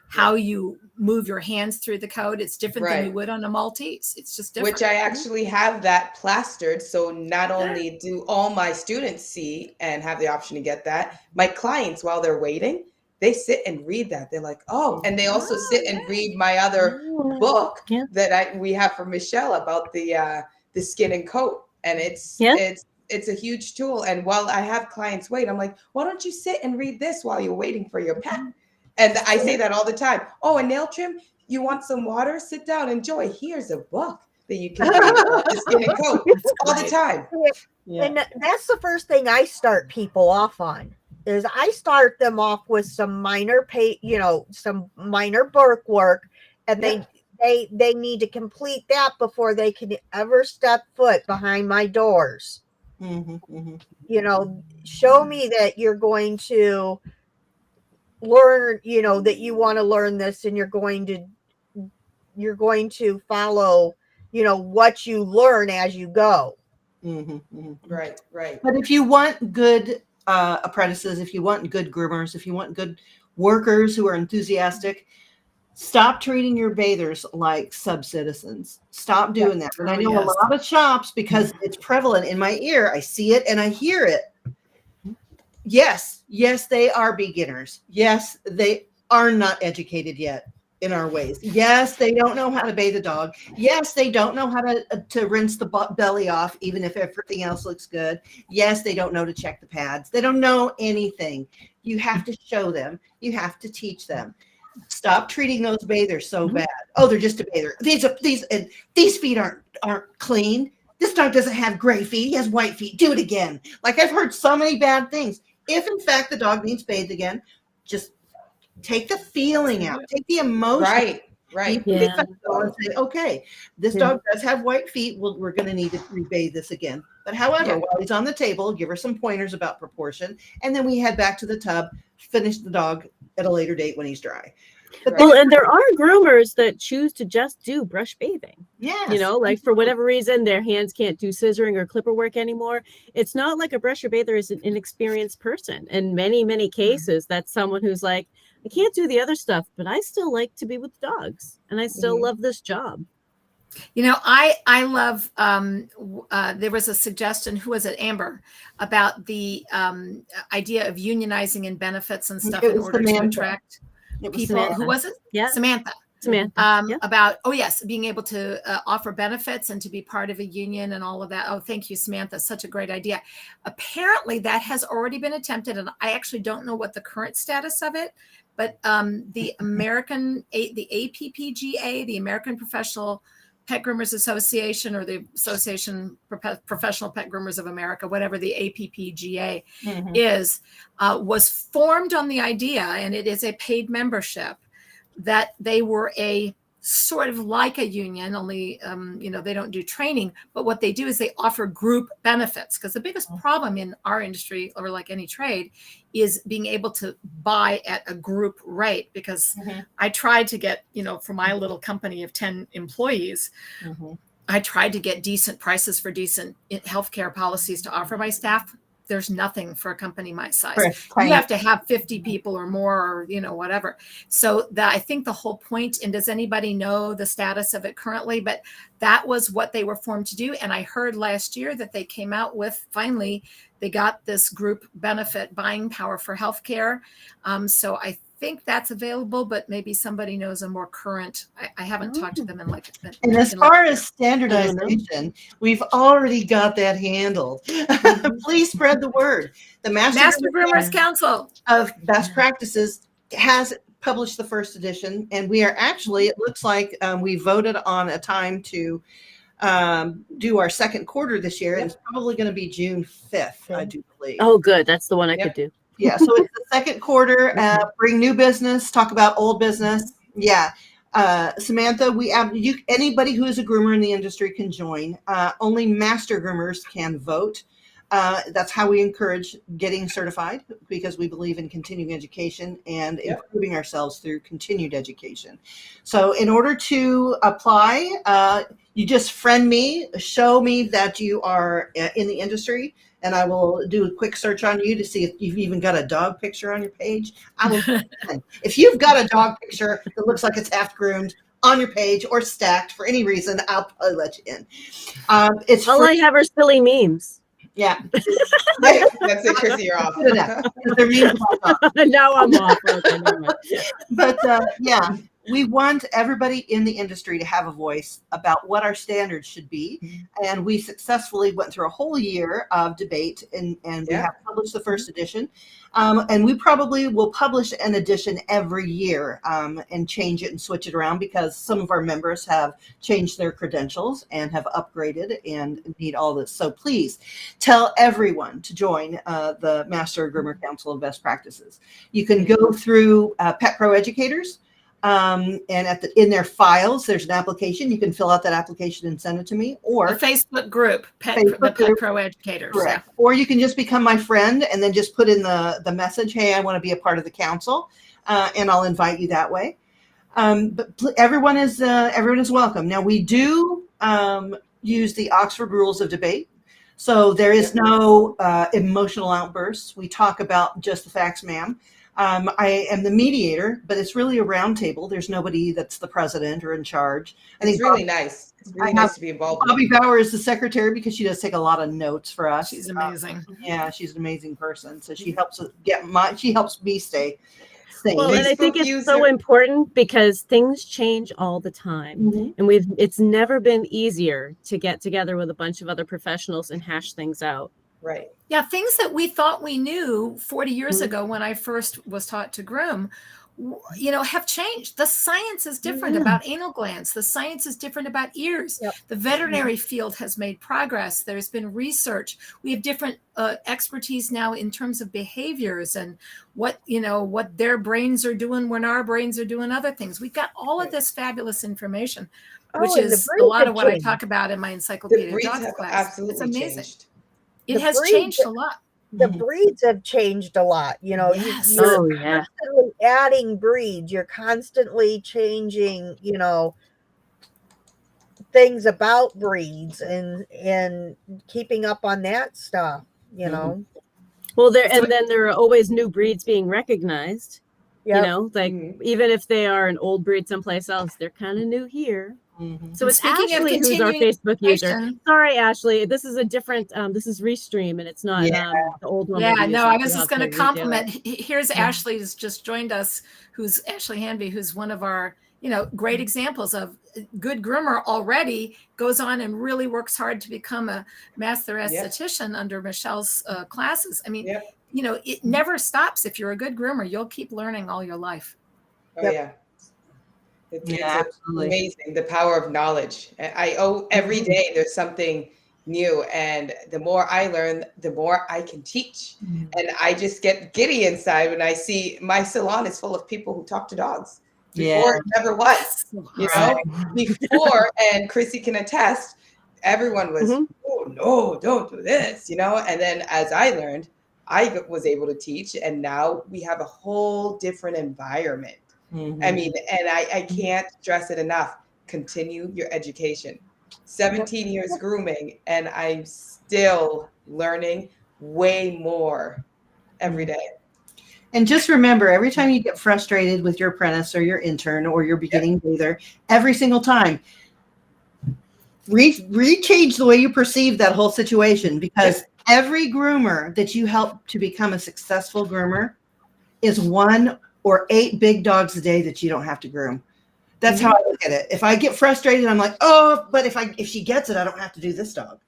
[SPEAKER 2] how you move your hands through the coat. It's different than you would on a Maltese. It's just different.
[SPEAKER 1] Which I actually have that plastered. So not only do all my students see and have the option to get that, my clients, while they're waiting, they sit and read that. They're like, oh, and they also sit and read my other book that we have from Michelle about the skin and coat. And it's a huge tool. And while I have clients wait, I'm like, why don't you sit and read this while you're waiting for your pet? And I say that all the time. Oh, a nail trim? You want some water? Sit down, enjoy. Here's a book that you can read about the skin and coat all the time.
[SPEAKER 5] And that's the first thing I start people off on. Is I start them off with some minor some minor burk work, and they need to complete that before they can ever step foot behind my doors. Show me that you're going to learn, that you want to learn this, and you're going to follow, what you learn as you go.
[SPEAKER 1] Right, right.
[SPEAKER 6] But if you want good apprentices, if you want good groomers, if you want good workers who are enthusiastic, stop treating your bathers like sub-citizens. Stop doing that. And I know a lot of shops, because it's prevalent in my ear, I see it and I hear it. Yes, they are beginners. Yes, they are not educated yet in our ways. Yes, they don't know how to bathe a dog. Yes, they don't know how to rinse the belly off, even if everything else looks good. Yes, they don't know to check the pads. They don't know anything. You have to show them. You have to teach them. Stop treating those bathers so bad. Oh, they're just a bather. These feet aren't clean. This dog doesn't have gray feet. He has white feet. Do it again. Like, I've heard so many bad things. If in fact the dog needs bathed again, just take the feeling out, take the emotion.
[SPEAKER 1] Right.
[SPEAKER 6] You can be flexible and say, okay, this dog does have white feet. We're going to need to rebathe this again. But however, while he's on the table, give her some pointers about proportion, and then we head back to the tub, finish the dog at a later date when he's dry.
[SPEAKER 4] But and there are groomers that choose to just do brush bathing.
[SPEAKER 6] Yes.
[SPEAKER 4] You know, like for whatever reason, their hands can't do scissoring or clipper work anymore. It's not like a brusher bather is an inexperienced person. In many, many cases, that's someone who's like, I can't do the other stuff, but I still like to be with dogs and I still love this job.
[SPEAKER 2] You know, I love, there was a suggestion, who was it, Amber, about the idea of unionizing in benefits and stuff in order to attract people.
[SPEAKER 4] Samantha.
[SPEAKER 2] Who was it?
[SPEAKER 4] Yeah.
[SPEAKER 2] Samantha. About, being able to offer benefits and to be part of a union and all of that. Oh, thank you, Samantha. Such a great idea. Apparently that has already been attempted, and I actually don't know what the current status of it, but the APPGA, the American Professional Pet Groomers Association, or the Association Professional Pet Groomers of America, whatever the APPGA is, was formed on the idea, and it is a paid membership, that they were a sort of like a union, only, they don't do training, but what they do is they offer group benefits. Because the biggest problem in our industry, or like any trade, is being able to buy at a group rate. Because I tried to get, for my little company of 10 employees, I tried to get decent prices for decent healthcare policies to offer my staff. There's nothing for a company my size. You have to have 50 people or more, or, whatever. So I think the whole point, and does anybody know the status of it currently? But that was what they were formed to do. And I heard last year that they came out with, finally, they got this group benefit buying power for healthcare. So I think that's available, but maybe somebody knows a more current. I haven't talked to them in like.
[SPEAKER 6] And as far as standardization, we've already got that handled. Please spread the word. The Master
[SPEAKER 2] Groomers Council
[SPEAKER 6] of Best Practices has published the first edition, and we are actually, it looks like we voted on a time to do our second quarter this year. And it's probably going to be June 5th, I do believe.
[SPEAKER 4] Oh, good. That's the one I could do.
[SPEAKER 6] Yeah, so it's the second quarter. Bring new business, talk about old business. Yeah, Samantha, anybody who is a groomer in the industry can join. Only master groomers can vote. That's how we encourage getting certified, because we believe in continuing education and improving ourselves through continued education. So in order to apply, you just friend me, show me that you are in the industry, and I will do a quick search on you to see if you've even got a dog picture on your page. If you've got a dog picture that looks like it's half groomed on your page or stacked for any reason, I'll probably let you in. It's
[SPEAKER 4] all I have are silly memes.
[SPEAKER 6] Yeah.
[SPEAKER 1] That's it, Chrissy, you're off.
[SPEAKER 4] Now I'm off.
[SPEAKER 6] But yeah, we want everybody in the industry to have a voice about what our standards should be. And we successfully went through a whole year of debate, and we have published the first edition. And we probably will publish an edition every year and change it and switch it around, because some of our members have changed their credentials and have upgraded and need all this. So please tell everyone to join the Master Groomer Council of Best Practices. You can go through Pet Pro Educators. And in their files, there's an application. You can fill out that application and send it to me, or
[SPEAKER 2] a Facebook group, Pet Pro Educators.
[SPEAKER 6] Correct. Yeah. Or you can just become my friend and then just put in the message, hey, I want to be a part of the council, and I'll invite you that way. But everyone is welcome. Now we do use the Oxford Rules of Debate. So there is no emotional outbursts. We talk about just the facts, ma'am. I am the mediator, but it's really a round table. There's nobody that's the president or in charge. I think
[SPEAKER 1] It's really nice. It's really nice to be involved.
[SPEAKER 6] Bobby Bauer is the secretary because she does take a lot of notes for us.
[SPEAKER 2] She's amazing.
[SPEAKER 6] Yeah, she's an amazing person. So she helps she helps me stay sane.
[SPEAKER 4] Well, and I think it's so important because things change all the time. And it's never been easier to get together with a bunch of other professionals and hash things out.
[SPEAKER 1] Right.
[SPEAKER 2] Yeah, things that we thought we knew 40 years ago when I first was taught to groom, have changed. The science is different about anal glands. The science is different about ears.
[SPEAKER 5] Yep.
[SPEAKER 2] The veterinary field has made progress. There's been research. We have different expertise now in terms of behaviors and what their brains are doing when our brains are doing other things. We've got all of this fabulous information, which is a lot of what I talk about in my encyclopedia dogs class.
[SPEAKER 1] Absolutely
[SPEAKER 2] it's amazing.
[SPEAKER 1] Changed.
[SPEAKER 2] It has changed a lot.
[SPEAKER 5] The breeds have changed a lot. You're constantly adding breeds. You're constantly changing, things about breeds and keeping up on that stuff, Well,
[SPEAKER 4] then there are always new breeds being recognized. Yep. Even if they are an old breed someplace else, they're kind of new here. So it's Ashley who's our Facebook user. Sorry, Ashley. This is a different, this is Restream and it's not the old one.
[SPEAKER 2] Yeah, no, I was just going to compliment. Here's Ashley who's just joined us, who's Ashley Hanby, who's one of our, great examples of good groomer already, goes on and really works hard to become a master esthetician under Michelle's classes. I mean, it never stops. If you're a good groomer, you'll keep learning all your life.
[SPEAKER 1] Oh, yeah. It's amazing, the power of knowledge. Every day there's something new, and the more I learn, the more I can teach. And I just get giddy inside when I see my salon is full of people who talk to dogs. Before it never was, before, and Chrissy can attest, everyone was, oh no, don't do this, and then as I learned, I was able to teach, and now we have a whole different environment. I mean, and I can't stress it enough. Continue your education. 17 years grooming, and I'm still learning way more every day.
[SPEAKER 6] And just remember, every time you get frustrated with your apprentice or your intern or your beginning breather, every single time, rechange the way you perceive that whole situation, because every groomer that you help to become a successful groomer is 1 or 8 big dogs a day that you don't have to groom. That's how I look at it. If I get frustrated, I'm like, oh, but if she gets it, I don't have to do this dog.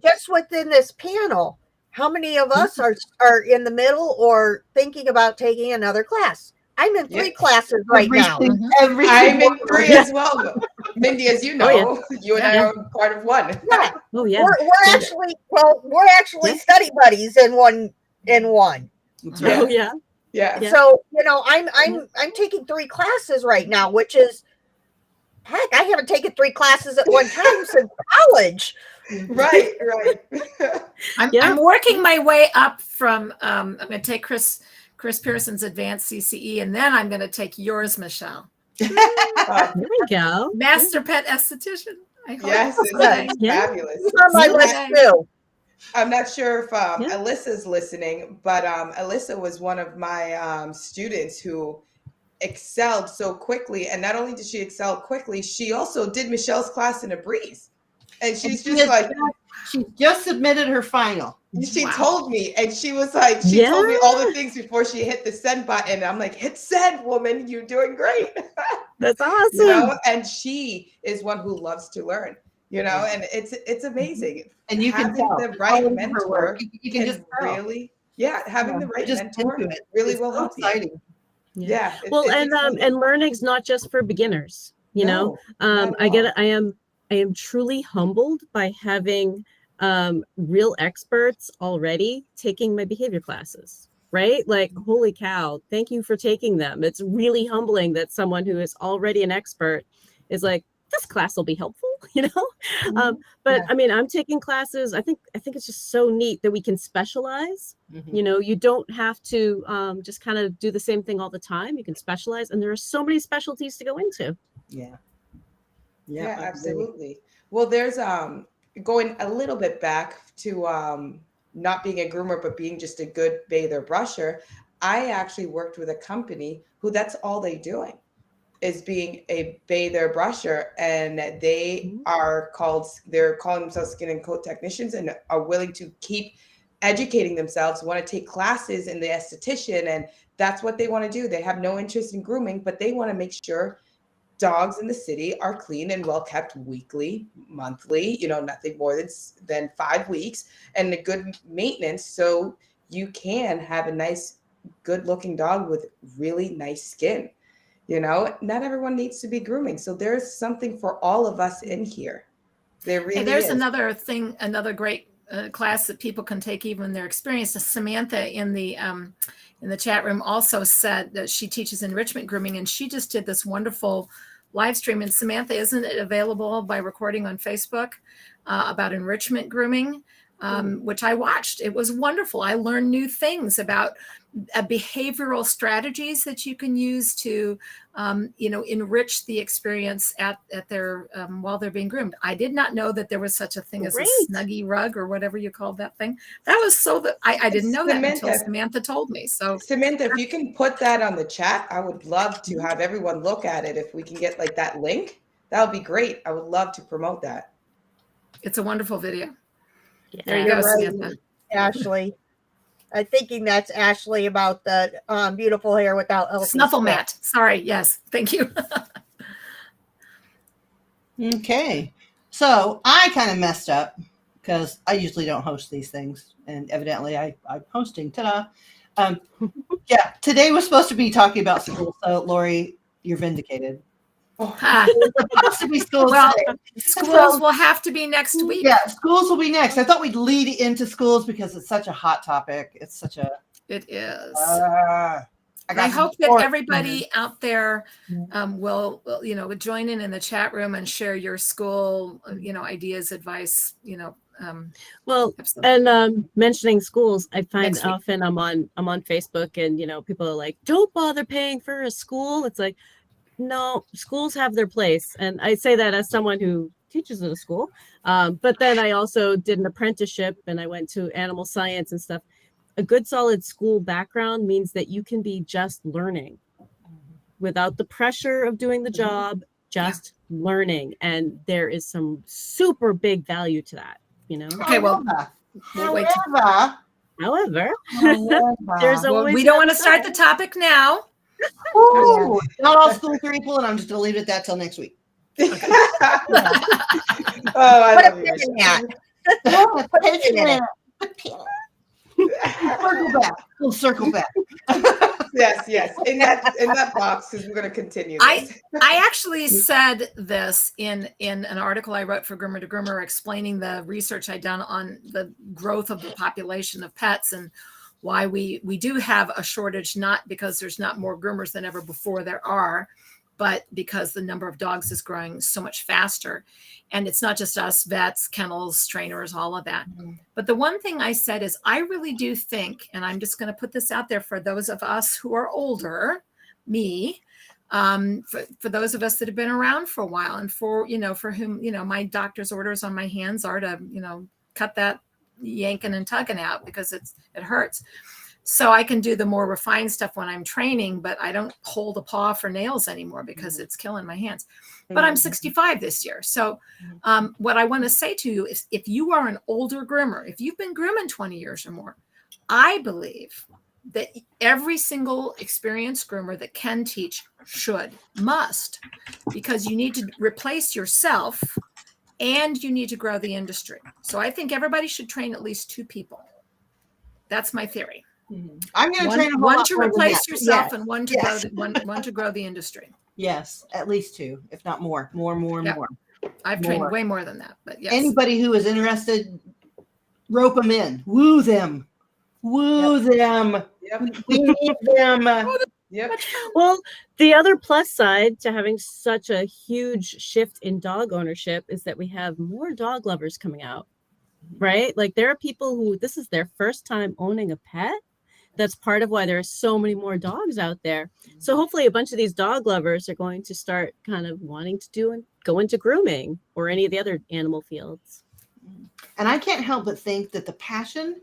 [SPEAKER 5] Just within this panel, how many of us are in the middle or thinking about taking another class? I'm in 3 classes right now.
[SPEAKER 1] I'm in 3 as well. Mindy, as you know, you and I are part of 1.
[SPEAKER 5] Yeah. Oh yeah. We're actually study buddies in one.
[SPEAKER 4] Oh yeah.
[SPEAKER 1] Yeah.
[SPEAKER 5] So, I'm taking 3 classes right now, which is, heck, I haven't taken 3 classes at one time since college.
[SPEAKER 1] Right.
[SPEAKER 2] I'm working my way up from, I'm going to take Chris Pearson's advanced CCE, and then I'm going to take yours, Michelle.
[SPEAKER 4] There we go.
[SPEAKER 2] Master pet esthetician.
[SPEAKER 1] Yes, it's fabulous.
[SPEAKER 5] It's on my list too.
[SPEAKER 1] I'm not sure if Alyssa's listening, but Alyssa was one of my students who excelled so quickly. And not only did she excel quickly, she also did Michelle's class in a breeze. And she
[SPEAKER 6] just submitted her final.
[SPEAKER 1] She told me, and she was like, she told me all the things before she hit the send button. And I'm like, hit send, woman, you're doing great.
[SPEAKER 4] That's awesome.
[SPEAKER 1] And she is one who loves to learn. And it's amazing.
[SPEAKER 6] And you can tell
[SPEAKER 1] the right mentor.
[SPEAKER 6] You can just
[SPEAKER 1] really, having the right mentor really will help you. Yeah.
[SPEAKER 4] And learning's not just for beginners. I am truly humbled by having real experts already taking my behavior classes. Right? Like, holy cow! Thank you for taking them. It's really humbling that someone who is already an expert is like, this class will be helpful, but I mean, I'm taking classes. I think it's just so neat that we can specialize. You don't have to just kind of do the same thing all the time. You can specialize, and there are so many specialties to go into.
[SPEAKER 1] Yeah, absolutely. Well, there's going a little bit back to not being a groomer, but being just a good bather brusher. I actually worked with a company who that's all they doing is being a bather brusher, and they're calling themselves skin and coat technicians and are willing to keep educating themselves, want to take classes in the esthetician, and that's what they want to do. They have no interest in grooming, but they want to make sure dogs in the city are clean and well kept weekly, monthly, nothing more than 5 weeks, and a good maintenance, so you can have a nice, good looking dog with really nice skin. Not everyone needs to be grooming. So there's something for all of us in here. There really
[SPEAKER 2] there's
[SPEAKER 1] is.
[SPEAKER 2] another thing, another great class that people can take even when they're experienced. Samantha in the chat room also said that she teaches enrichment grooming, and she just did this wonderful live stream. And Samantha, isn't it available by recording on Facebook about enrichment grooming, which I watched? It was wonderful. I learned new things about behavioral strategies that you can use to, enrich the experience at their while they're being groomed. I did not know that there was such a thing as a snuggie rug or whatever you called that thing. That was I didn't know that until Samantha told me. So
[SPEAKER 1] Samantha, if you can put that on the chat, I would love to have everyone look at it. If we can get like that link, that would be great. I would love to promote that.
[SPEAKER 2] It's a wonderful video.
[SPEAKER 4] Yeah.
[SPEAKER 2] There you go,
[SPEAKER 5] Right,
[SPEAKER 2] Samantha.
[SPEAKER 5] Ashley. I'm thinking that's Ashley about the beautiful hair without
[SPEAKER 2] Snuffle mat. Sorry. Yes. Thank you.
[SPEAKER 6] Okay. So I kind of messed up because I usually don't host these things. And evidently I'm hosting. Ta-da. Yeah. Today was supposed to be talking about school. So Lori, you're vindicated. Supposed to be schools
[SPEAKER 2] well,
[SPEAKER 6] today.
[SPEAKER 2] schools will have to be next week.
[SPEAKER 6] Yeah, schools will be next. I thought we'd lead into schools because it's such a hot topic. It's such a.
[SPEAKER 2] It is.
[SPEAKER 6] I
[SPEAKER 2] hope that everybody out there will join in the chat room and share your school, ideas, advice,
[SPEAKER 4] and mentioning schools, I find often I'm on Facebook and, people are like, don't bother paying for a school. It's like, no, schools have their place. And I say that as someone who teaches in a school. But then I also did an apprenticeship and I went to animal science and stuff. A good solid school background means that you can be just learning without the pressure of doing the job, just learning. And there is some super big value to that,
[SPEAKER 2] Okay, well,
[SPEAKER 6] however,
[SPEAKER 4] there's always
[SPEAKER 2] we don't want to start the topic now.
[SPEAKER 6] Ooh, not all schools are equal, and I'm just going to leave it at that till next week.
[SPEAKER 1] Oh, I
[SPEAKER 5] Put a
[SPEAKER 1] love
[SPEAKER 5] pin
[SPEAKER 1] you.
[SPEAKER 5] in that.
[SPEAKER 6] Put a pin in it. We'll circle back.
[SPEAKER 1] Yes. In that box, because we're going to continue this.
[SPEAKER 2] I actually said this in an article I wrote for Groomer to Groomer, explaining the research I'd done on the growth of the population of pets and why we do have a shortage, not because there's not more groomers than ever before there are, but because the number of dogs is growing so much faster. And it's not just us, vets, kennels, trainers, all of that. But the one thing I said is I really do think, and I'm just going to put this out there for those of us who are older, me, for those of us that have been around for a while, and for whom, my doctor's orders on my hands are to, cut that yanking and tugging out because it hurts. So I can do the more refined stuff when I'm training, but I don't hold a paw for nails anymore because it's killing my hands. But I'm 65 this year. So what I want to say to you is, if you are an older groomer, if you've been grooming 20 years or more, I believe that every single experienced groomer that can teach must, because you need to replace yourself and you need to grow the industry. So I think everybody should train at least 2 people. That's my theory.
[SPEAKER 6] I'm going to train
[SPEAKER 2] one to replace yourself and one to
[SPEAKER 6] grow
[SPEAKER 2] to grow the industry.
[SPEAKER 6] Yes, at least 2, if not more. More.
[SPEAKER 2] I've trained way more than that, but yes.
[SPEAKER 6] Anybody who is interested, rope them in, woo them. Yep. We need them.
[SPEAKER 1] Yep.
[SPEAKER 4] Well, the other plus side to having such a huge shift in dog ownership is that we have more dog lovers coming out, right? Like there are people who this is their first time owning a pet. That's part of why there are so many more dogs out there. So hopefully a bunch of these dog lovers are going to start kind of wanting to do go into grooming or any of the other animal fields.
[SPEAKER 6] And I can't help but think that the passion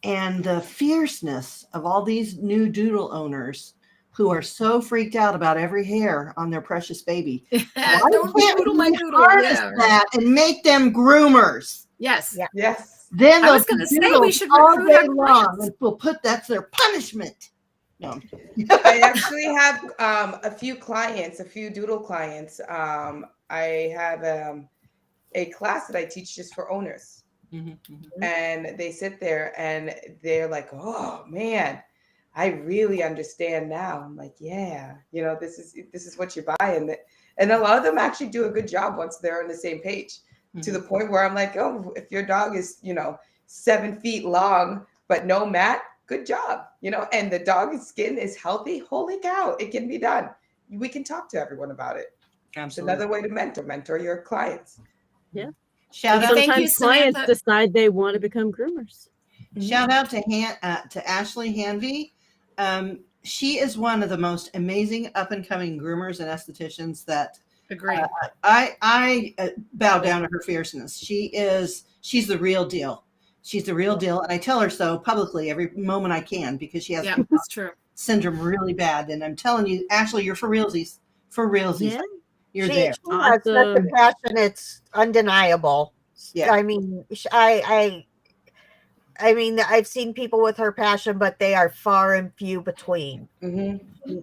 [SPEAKER 6] and the fierceness of all these new doodle owners who are so freaked out about every hair on their precious baby. Why
[SPEAKER 2] Don't
[SPEAKER 6] can't
[SPEAKER 2] doodle my
[SPEAKER 6] we
[SPEAKER 2] doodle.
[SPEAKER 6] harness
[SPEAKER 2] Yeah.
[SPEAKER 6] that and make them groomers?
[SPEAKER 2] Yes.
[SPEAKER 5] Yeah.
[SPEAKER 1] Yes.
[SPEAKER 6] Then
[SPEAKER 2] I
[SPEAKER 6] they'll
[SPEAKER 2] was going to say we
[SPEAKER 6] doodle
[SPEAKER 2] should
[SPEAKER 6] all
[SPEAKER 2] recruit
[SPEAKER 6] day
[SPEAKER 2] our
[SPEAKER 6] long,
[SPEAKER 2] clients.
[SPEAKER 6] and we'll put that's their punishment. No.
[SPEAKER 1] I actually have a few clients, a few doodle clients. I have a class that I teach just for owners. And they sit there and they're like, oh man, I really understand now. I'm like, yeah, you know, this is what you're buying. And a lot of them actually do a good job once they're on the same page, to the point where I'm like, oh, if your dog is, 7 feet long, but no mat, good job. And the dog's skin is healthy. Holy cow, it can be done. We can talk to everyone about it.
[SPEAKER 6] Absolutely.
[SPEAKER 1] It's another way to mentor your clients.
[SPEAKER 4] Yeah.
[SPEAKER 6] Shout out,
[SPEAKER 2] Thank you,
[SPEAKER 4] Sometimes clients
[SPEAKER 2] Samantha.
[SPEAKER 4] decide they want to become groomers.
[SPEAKER 6] shout out to Ashley Hanvey. She is one of the most amazing up and coming groomers and estheticians that
[SPEAKER 2] Agree.
[SPEAKER 6] I bow down to her fierceness. She's the real deal. She's the real deal. And I tell her so publicly every moment I can, because she has
[SPEAKER 2] Yeah, that's true.
[SPEAKER 6] syndrome really bad. And I'm telling you, Ashley, you're for realsies. For realsies.
[SPEAKER 4] Yeah.
[SPEAKER 6] You're
[SPEAKER 5] She
[SPEAKER 6] there.
[SPEAKER 5] has such a
[SPEAKER 4] Awesome.
[SPEAKER 5] passion; it's undeniable.
[SPEAKER 6] Yeah.
[SPEAKER 5] I mean, I mean, I've seen people with her passion, but they are far and few between.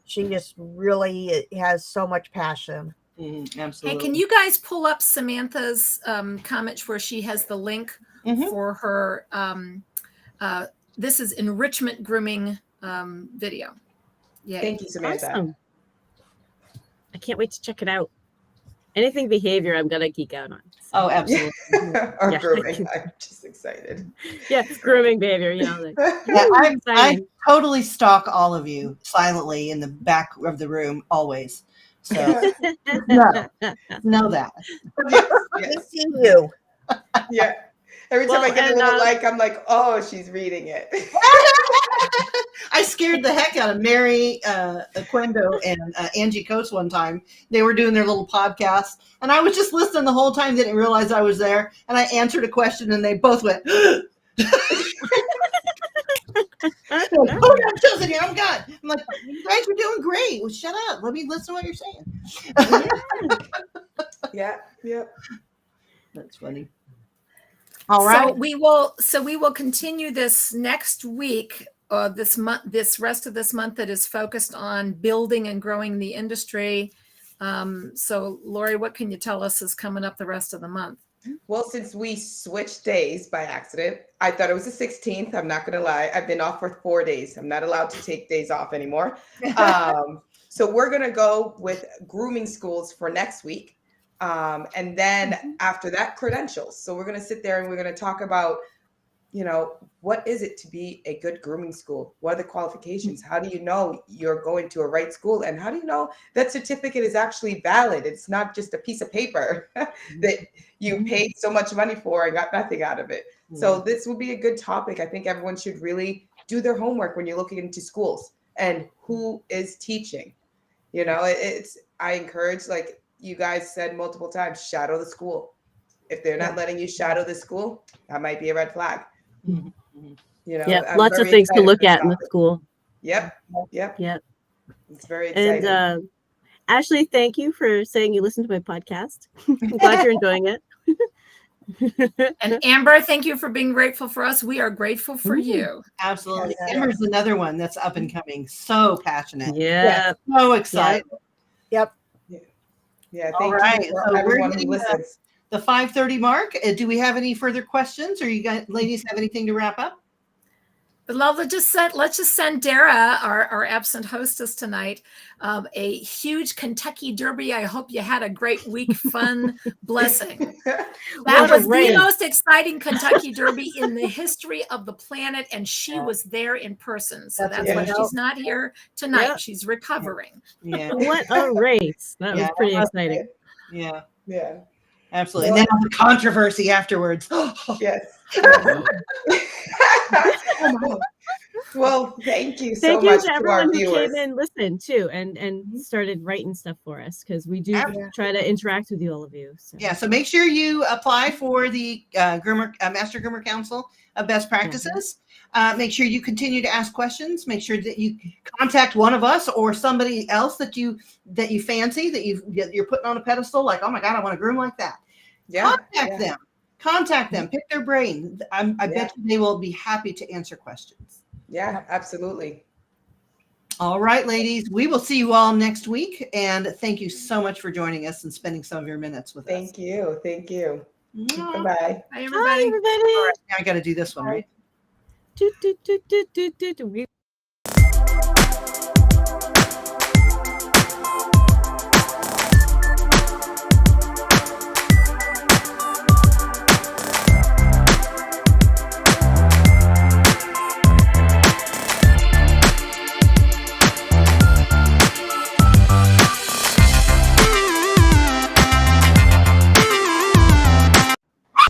[SPEAKER 5] She just really has so much passion.
[SPEAKER 6] Absolutely.
[SPEAKER 2] Hey, can you guys pull up Samantha's comment where she has the link for her? This is enrichment grooming video. Yeah.
[SPEAKER 1] Thank you, Samantha.
[SPEAKER 4] Awesome. I can't wait to check it out. Anything behavior, I'm gonna geek out on.
[SPEAKER 6] Oh, absolutely.
[SPEAKER 1] Or
[SPEAKER 4] Yeah.
[SPEAKER 1] grooming. I'm just excited.
[SPEAKER 4] Yeah, grooming behavior. Like,
[SPEAKER 6] Yeah, I
[SPEAKER 4] exciting.
[SPEAKER 6] totally stalk all of you silently in the back of the room always. So know that.
[SPEAKER 5] I see you.
[SPEAKER 1] Yeah. Every time
[SPEAKER 4] Well,
[SPEAKER 1] I get a
[SPEAKER 4] and,
[SPEAKER 1] little like, I'm like, oh, she's reading it.
[SPEAKER 6] I scared the heck out of Mary Aquendo and Angie Coates one time. They were doing their little podcast, and I was just listening the whole time, didn't realize I was there, and I answered a question, and they both went, oh, I'm chosen here. I'm God. I'm like, you guys are doing great. Well, shut up. Let me listen to what you're saying.
[SPEAKER 1] Yeah.
[SPEAKER 6] That's funny.
[SPEAKER 5] All right.
[SPEAKER 2] So we will continue this next week, this month, this rest of this month that is focused on building and growing the industry. So Lori, what can you tell us is coming up the rest of the month?
[SPEAKER 1] Well, since we switched days by accident, I thought it was the 16th. I'm not going to lie. I've been off for 4 days. I'm not allowed to take days off anymore. So we're going to go with grooming schools for next week. And then after that, credentials. So we're going to sit there and we're going to talk about, what is it to be a good grooming school? What are the qualifications? How do you know you're going to a right school? And how do you know that certificate is actually valid? It's not just a piece of paper that you paid so much money for and got nothing out of it. So this will be a good topic. I think everyone should really do their homework when you're looking into schools and who is teaching. I encourage, like you guys said multiple times, shadow the school. If they're not letting you shadow the school, that might be a red flag.
[SPEAKER 4] Yeah, lots of things to look at in the school.
[SPEAKER 1] Yep. It's very exciting.
[SPEAKER 4] And Ashley, thank you for saying you listened to my podcast. I'm glad you're enjoying it.
[SPEAKER 2] And Amber, thank you for being grateful for us. We are grateful for you.
[SPEAKER 6] Absolutely.
[SPEAKER 5] Yeah.
[SPEAKER 6] Amber's another one that's up and coming. So passionate.
[SPEAKER 4] Yeah.
[SPEAKER 6] So excited.
[SPEAKER 5] Yep.
[SPEAKER 1] Yeah.
[SPEAKER 6] All
[SPEAKER 1] Thank
[SPEAKER 6] right.
[SPEAKER 1] you for
[SPEAKER 6] So we're
[SPEAKER 1] everyone who
[SPEAKER 6] getting
[SPEAKER 1] listens.
[SPEAKER 6] the 5:30 mark. Do we have any further questions, or you guys, ladies, have anything to wrap up?
[SPEAKER 2] But let's just send Dara, our absent hostess tonight, a huge Kentucky Derby. I hope you had a great week. Fun blessing. That was the most exciting Kentucky Derby in the history of the planet, and she was there in person. So that's why she's not here tonight.
[SPEAKER 4] Yeah.
[SPEAKER 2] She's recovering.
[SPEAKER 6] Yeah.
[SPEAKER 4] What a race. That was pretty exciting.
[SPEAKER 6] Yeah.
[SPEAKER 1] Yeah.
[SPEAKER 6] Absolutely. And then the controversy afterwards.
[SPEAKER 1] Yes. Well, thank you so
[SPEAKER 4] Thank you
[SPEAKER 1] much
[SPEAKER 4] to
[SPEAKER 1] to
[SPEAKER 4] everyone
[SPEAKER 1] our
[SPEAKER 4] who
[SPEAKER 1] viewers.
[SPEAKER 4] came and listened too, and
[SPEAKER 1] Mhm.
[SPEAKER 4] started writing stuff for us, because we do
[SPEAKER 6] Absolutely.
[SPEAKER 4] try to interact with you, all of you. So
[SPEAKER 6] Yeah, so make sure you apply for the Master Groomer Council of Best Practices. Make sure you continue to ask questions. Make sure that you contact one of us or somebody else that you fancy, that you're putting on a pedestal. Like, oh my God, I want to groom like that.
[SPEAKER 1] Yeah.
[SPEAKER 6] Contact them. Contact them. Pick their brain. I
[SPEAKER 1] Yeah.
[SPEAKER 6] bet you they will be happy to answer questions.
[SPEAKER 1] Yeah, absolutely.
[SPEAKER 6] All right, ladies, we will see you all next week. And thank you so much for joining us and spending some of your minutes with us.
[SPEAKER 1] Thank you. Thank you.
[SPEAKER 6] Mwah.
[SPEAKER 1] Bye-bye.
[SPEAKER 2] Bye,
[SPEAKER 4] hi,
[SPEAKER 2] everybody.
[SPEAKER 4] everybody.
[SPEAKER 6] All right, now I got to do this one, right?
[SPEAKER 4] Do, do, do, do, do, do, do.